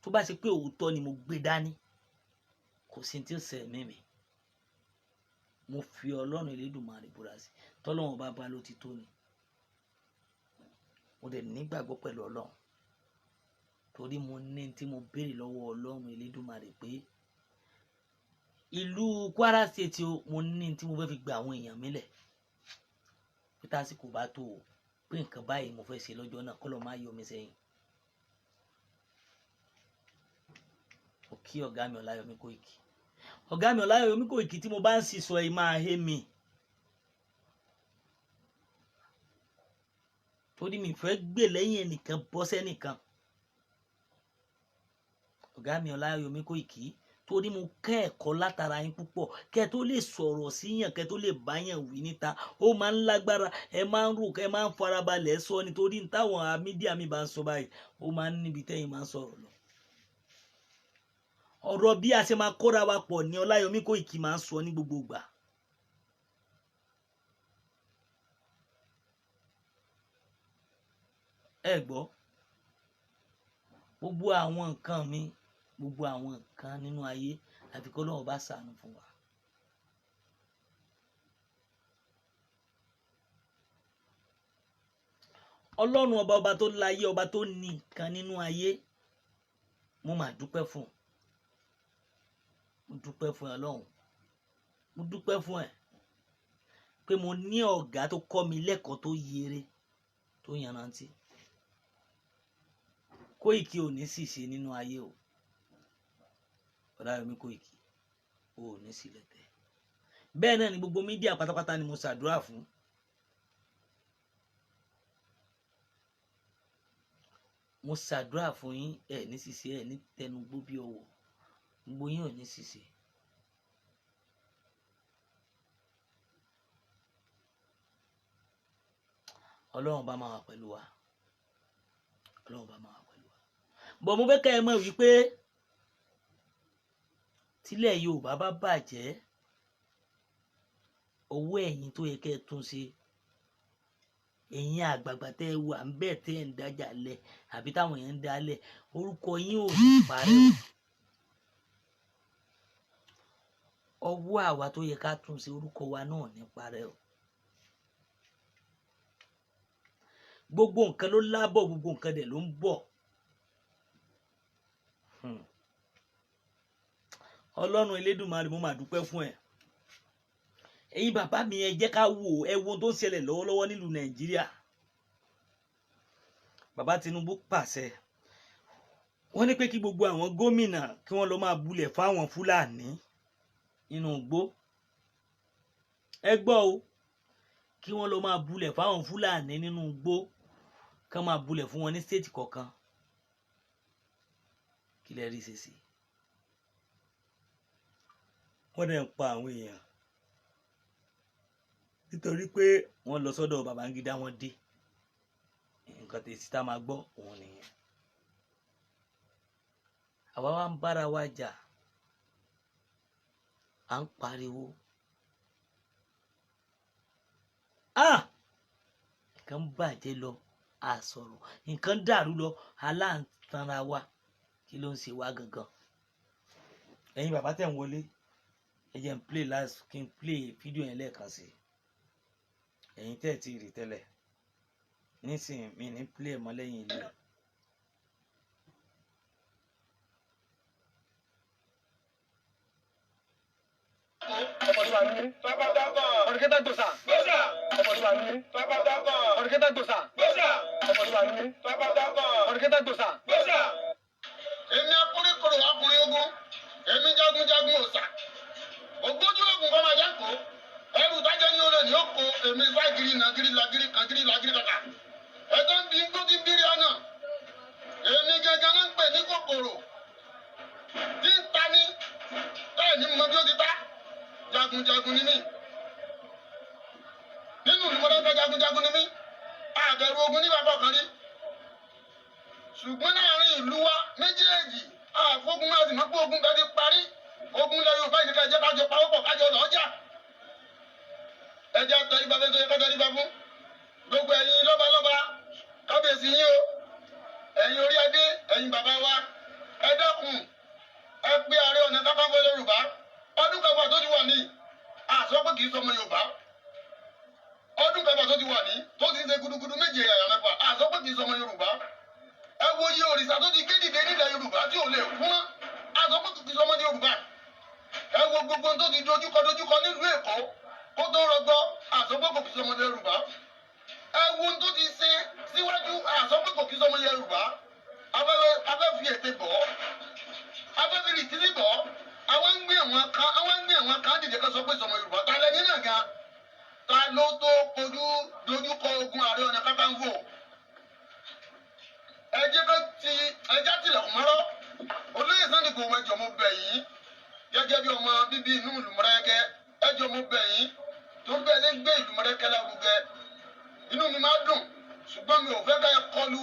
Tó bá ṣe pé òótọ́ ni mo gbé dání kò sí tí ó ṣe mímì. Mo fi Ọlọ́run Elédùmarè búra sí tọ́lọ́run bá bá ló ti tó ni. Mo dẹ̀ nígbàgbọ́ pẹ̀lú Ọlọ́run torí mo ní tí mo béèrè lọ́wọ́ Ọlọ́run Elédùmarè pé ìlú Kwara State o mo ní tí mo fẹ́ fi gba àwọn èèyàn mi lẹ̀ pé tásìkò bá tó o pé nǹkan báyìí mo fẹ́ ṣe lọ́jọ́ náà kọ́lọ́ máa yọ mi sẹ́yìn. Ó kí ọ̀gá mi Ọláyọmí Kóìkì. Ọ̀gá mi Ọláyọmí Kóìkì tí mo bá ń sísọ ẹ máa hé mi torí mi fẹ́ gbè lẹ́yìn ẹnìkan bọ́ sẹ́nìkan. ọ̀gá mi Ọláyọmí Kóìkí torí mo kẹ́ ẹ̀kọ́ látara yín púpọ̀ kẹ́ tó lè sọ̀rọ̀ síyàn kẹ́ tó lè báyàn wí níta ó máa ń lágbára ẹ máa ń rò ẹ máa ń farabalẹ̀ sọ nítorí táwọn mídíà mi bá ń sọ báyìí ó máa ń níbi tẹ́yìn máa ń sọ̀rọ̀ lọ. ọ̀rọ̀ bí a ṣe máa kóra wa pọ̀ ní Ọláyọmí Kóìkí máa ń sọ ní gbogbo ìgbà. ẹ gbọ́ gbogbo àwọn nǹkan mi gbogbo àwọn nǹkan nínú ayé àfi kó lọ́wọ́ bá ṣàánú fún wa. Ọlọ́run ọba tó láyé ọba tó ní nǹkan nínú ayé mo máa dúpẹ́ fún mo dúpẹ́ fún Ọlọ́run mo dúpẹ́ fún ẹ pé mo ní ọ̀gá tó kọ́ mi lẹ́kọ̀ọ́ tó yere tó yanrantí. Kóìkí ò ní sì ṣe nínú ayé o Ọláyọmí Kóìkí ò ní sílẹ̀ tẹ̀. bẹ́ẹ̀ náà ni gbogbo mídíà pátápátá ni mo ṣàdúrà fún. mo ṣàdúrà fún yín ẹ ní ṣìṣe ẹ ní tẹnugbó bí ọwọ́ gbogbo yín ò ní ṣìṣe. Ọlọ́run bá máa wà pẹ̀lú wa Ọlọ́run bá máa wà pẹ̀lú wa. bọ̀ mo fẹ́ kẹ́ ẹ mọ̀ wípé tílẹ̀ Yorùbá bá bàjẹ́ owó ẹ̀yin tó yẹ kẹ́ ẹ tún ṣe ẹ̀yin àgbààgbà tẹ́ ẹ wà ń bẹ̀ tẹ́ ẹ ń dájà lẹ̀ àbí táwọn èèyàn ń dálẹ̀ orúkọ yín ò ní parẹ́ o. ọwọ́ àwa tó yẹ ká tún ṣe orúkọ wa náà ní parẹ́ o. gbogbo nǹkan ló lábọ̀ gbogbo nǹkan dẹ̀ ló ń bọ̀. Ọlọ́run Elédùmarè mo máa dúpẹ́ fún ẹ. ẹ̀yin bàbá mi ẹ jẹ́ ká wò ẹ wo tó ń ṣẹlẹ̀ lọ́wọ́lọ́wọ́ nílùú Nàìjíríà. bàbá Tinubu pàṣẹ wọ́n ní pé kí gbogbo àwọn gómìnà kí wọ́n lọ máa bulẹ̀ fáwọn Fúlàní nínú igbó. ẹ gbọ́ o kí wọ́n lọ máa bulẹ̀ fáwọn Fúlàní nínú igbó ká máa bulẹ̀ fún wọn ní stéètì kọ̀ọ̀kan. kí lẹ rí ṣe sí wọ́n dẹ̀ ń pa àwọn èèyàn nítorí pé wọ́n lọ sọ́dọ̀ Babangida wọ́n dé nǹkan tèsí tá máa gbọ́ òun nìyẹn. àwa wá ń bára wa jà à ń pariwo nǹkan ń bàjẹ́ lọ a sọ̀rọ̀ nǹkan dàrú lọ aláǹtanra wa kí ló ń ṣe wá gangan. ẹ̀yin bàbá tẹ̀ ń wọlé ẹ jẹ́ n play last kí n play fídíò yẹn lẹ́ẹ̀kan sí ẹ̀yin tẹ́ ẹ̀ tí rí tẹ́lẹ̀ nísìnyí mi ní play mọ́ lẹ́yìn ilé. èmi akúrékòrò ọkùnrin ogun èmi jagunjagun òòṣà ògbójú ogun kọ́ máa jákò ẹrù tájẹ́ ní olè ní òkò èmi ságiri nàgiri lagiri kàgiri lagiri kàkà ẹ̀tọ́ ń bí ń gbógi bírí ọ̀nà èmi gẹ́gẹ́ náà ń pè ní kòkòrò tí ń ta ní ẹ̀ ní mọ bí ó ti ta jagunjagun ni mí nínú ìmọ̀lẹ́fẹ́ jagunjagun ni mí àbẹ̀rù ogun ní bàbá kan rí ṣùgbọ́n láàrin ìlú wa méjèèjì àfogun máa sì mọ́ pé ogun bẹ́ẹ̀ ti parí ogun ilẹ̀ Yorùbá ìdíkà ẹ̀jẹ̀ kájọ pawọ́pọ̀ kájọ lọ́jà ẹ̀jẹ̀ àtẹ̀ríba fẹ́ tó yẹ kájọ ríba fún gbogbo ẹ̀yin lọ́balọ́ba kábíyèsí yín o ẹ̀yin orí adé ẹ̀yin bàbá wa ẹ dákun ẹ pé Ààrẹ Ọ̀nà Kakanfò Yorùbá ọdún kẹfà tó ti wà ní àsọ pé kì í sọmọ Yorùbá ọdún kẹfà tó ti wà ní tó ti ń ṣe gudugudu méje yàrá mẹ́fà àsọ pé kì í sọmọ Yorùbá ẹ wo iye òrìṣà tó ti gé dìde nílẹ̀ Yorùbá tí ò lè kú mọ́ àsọ pé kì í sọmọ Yorùbá ẹ wo gbogbo tó ti dojúkọ nílùú Èkó kó tó rọgbọ àsọ pé kò kì í sọmọ Yorùbá ẹ wo tó ti ṣe síwájú àsọ pé kò kì í sọmọ Yorùbá abẹ́ fi ète bọ̀ abẹ́ fi rìkìlì bọ̀ àwọn ń gbé àwọn kan dìde ká sọ pé sọmọ Yorùbá ta lẹ́ni náà gan ta ló tó kojú dojúkọ ogun Ààrẹ Ọ̀nà Kakanfò ẹjẹ́ tilẹ̀kùn mọ́rọ́ olóyè Sunday Igboho ẹjọ́ mo bẹ̀ yín gẹ́gẹ́ bí ọmọ bíbí inú ìlú Mọdákẹ́kẹ́ ẹjọ́ mo bẹ̀ yín tó bẹ́ẹ̀ lé gbé ìlú Mọdákẹ́kẹ́ lárugẹ inú mi máa dùn ṣùgbọ́n mi ò fẹ́ ká ẹ kọlu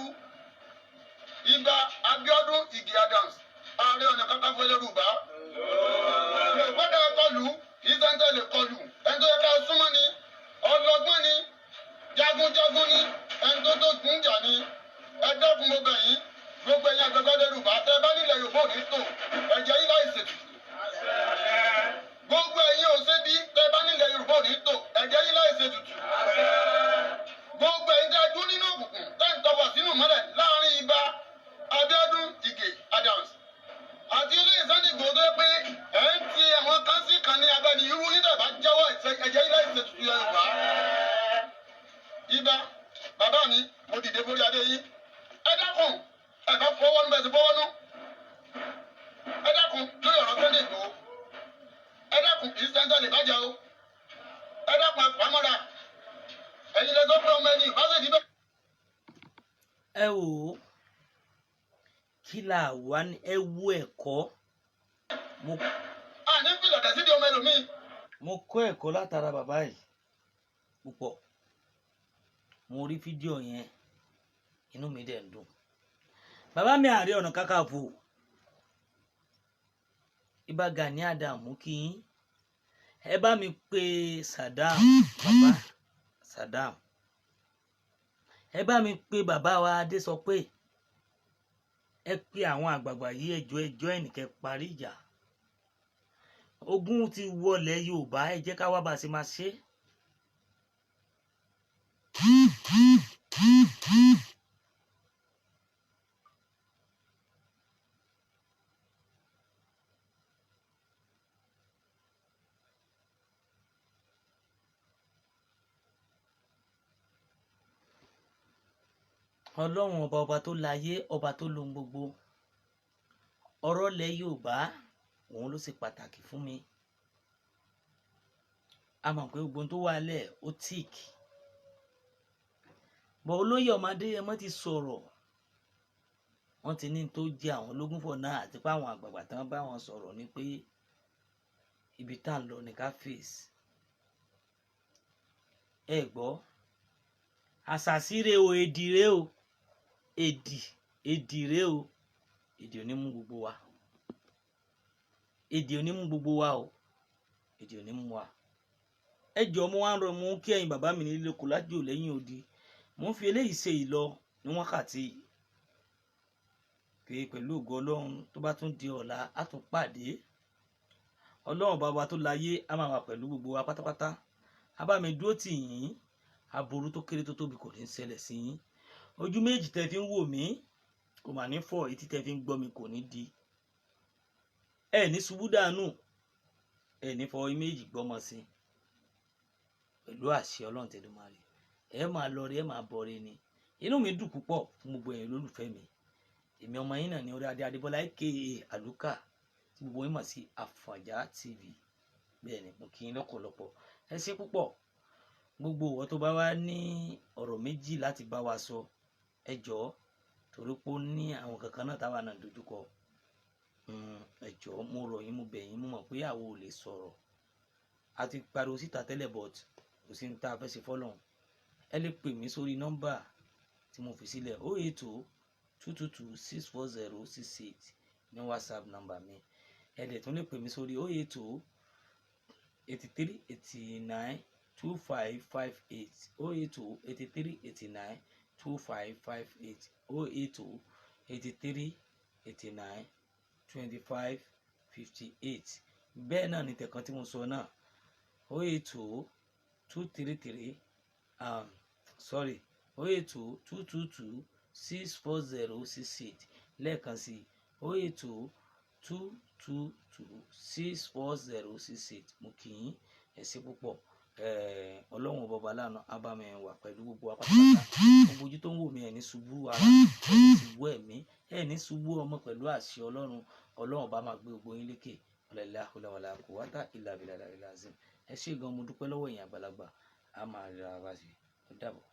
Ìbà Abíọ́dún Ige Adams Ààrẹ Ọ̀nà Kakanfò Yorùbá mi ò fẹ́ ká ẹ kọlu kì í sẹ́ńtẹ́ lè kọlu ẹni tó yẹ ká súnmọ́ ni ọlọ́gbọ́n ni jagunjagun ni ẹni tó kún jà ni ẹ dẹ́kun mo bẹ̀ yín gbogbo ẹ̀yin àgbẹ̀gbẹ̀ Yorùbá tẹ́ bá nílẹ̀ Yorùbá ò ní tò ẹ̀jẹ̀ yín láì ṣètùtù gbogbo ẹ̀yin òṣèbí tẹ́ bá nílẹ̀ Yorùbá ò ní tò ẹ̀jẹ̀ yín láì ṣètùtù gbogbo ẹ̀yin tẹ́ dún nínú òkùnkùn tẹ́ ń tọwọ́ sínú mọ́lẹ̀ láàrin Ìbà Abíọ́dún Ige Adams àti olóyè Sunday Igboho tó yẹ pé ẹ̀ ń ti àwọn kan sí kan ní abẹ́ni irú yín tẹ́ bá jẹ́wọ́ ẹ̀jẹ̀ yín láì ṣètùtù Yorùbá Ìbà bàbá mi mo dìde forí adé yín ẹ dákun ẹ bá fọwọ́ nù bẹ́ẹ̀ sì fọwọ́ nù ẹ dákun lórí ọ̀rọ̀ Sunday Igboho ẹ dákun kì í sẹ́ńtẹ́ lè bàjẹ́ o ẹ dákun ẹ pamọ́ra ẹ̀yin lè sọ pé ọmọ ẹni ìbáṣẹ̀ níbẹ̀. ẹ wò ó kí là wá ní ẹ wú ẹ̀kọ́ mo. a ní fìlà dẹ̀ sídìí ọmọ ẹlòmíì. mo kọ́ ẹ̀kọ́ látara bàbá yìí púpọ̀ mo rí fídíò yẹn inú mi dẹ̀ ń dùn bàbá mi Ààrẹ Ọ̀nà Kakanfò Ìbà Gani Adams kí yín ẹ bá mi pè Saddam bàbá Saddam ẹ bá mi pè bàbá wa Adé sọ pé ẹ pè àwọn àgbààgbà yìí ẹjọ́ ẹnìkẹ́ parí ìjà ogun ti wọlé Yorùbá ẹ jẹ́ ká wá bá a ṣe máa ṣe. Ọlọ́run ọba tó láyé ọba tó lohun gbogbo ọ̀rọ̀ ilẹ̀ Yorùbá òun ló ṣe pàtàkì fún mi a mọ̀ pé gbogbo tó wà lẹ̀ ó tíìkì bọ̀ olóyè ọmọdé ẹmọ ti sọ̀rọ̀ wọ́n ti ní tó jẹ́ àwọn ológun fọ̀ náà àti pé àwọn àgbààgbà tán bá wọn sọ̀rọ̀ ni pé ibi tá ń lọ ní ká fèsì ẹ gbọ́ àṣàṣíre o èdìrè o èdìrè o èdè onímú gbogbo wa èdè onímú gbogbo wa o èdè onímú wa ẹ jọ̀ọ́ mo wá ń rọ mú kí ẹ̀yin bàbá mi nílé kò lájò lẹ́yìn odi mo ń fi eléyìí ṣe ìlọ ní wákàtí pé pẹ̀lú ògo Ọlọ́run tó bá tún di ọ̀la á tún pàdé Ọlọ́run bàbá tó láyé á máa wà pẹ̀lú gbogbo wa pátápátá á bá mi dúró tì yín aburú tó kéré tó tóbi kò ní ṣẹlẹ̀ sí yín ojú méjì tẹ́ fi ń wò mí kò mà ní fọ́ etí tẹ́ fi ń gbọ́ mi kò ní di ẹ ní ṣubú dànù ẹ ní fọwọ́ méjì gbọ́mọ sí pẹ̀lú àṣẹ Ọlọ́run Tẹ̀dùmarè ẹ máa lọ rí ẹ máa bọ̀ rí ni inú mi dùn púpọ̀ fún gbogbo ẹ̀yin olólùfẹ́ mi èmi ọmọ yín náà ní orí adé Adébọ́lá aka Àlùkà tí gbogbo yín mọ̀ sí Àfọ̀njá TV bẹ́ẹ̀ ni mo kí yín lọ́pọ̀lọpọ̀ ẹ ṣé púpọ̀ gbogbo ìwọ tó bá wá ní ọ̀rọ̀ méjì láti bá wa sọ ẹ jọ̀ọ́ torí pé ó ní àwọn kankan náà táwa náà dojúkọ ẹ jọ̀ọ́ mo rọ̀ yín mo bẹ̀ yín mo mọ̀ pé àwa ò lè sọ̀rọ̀ a ti pariwo síta tẹ́lẹ̀ but kò sí ní tá a fẹ́ ṣe fọ́lọ́run ẹ lè pè mí sórí nọ́mbà tí mo fi sílẹ̀ 08022264068 ní WhatsApp nọ́mbà mi ẹ dẹ̀ tún lè pè mí sórí 08083892558 08083892558 bẹ́ẹ̀ náà ni tẹ̀kan tí mo sọ náà 08022226408 lẹ́ẹ̀kan sí 08022226408 mo kì í ẹ ṣé púpọ̀ Ọlọ́run bọba lánàá abámi wà pẹ̀lú gbogbo apátápátá gbogbo ojú tó ń wò mí ẹ̀ ní ṣubú ara ẹ̀ ní ṣubú ẹ̀mí ẹ̀ ní ṣubú ọmọ pẹ̀lú àṣẹ Ọlọ́run bá máa gbé gbogbo yín lékè ọ̀làlá kò wáta ìlà bìlà ìlà azim ẹ ṣé gan mo dúpẹ́ lọ́wọ́ ẹ̀yin àgbàlagbà a máa rí ara wa sí ó dàbọ̀.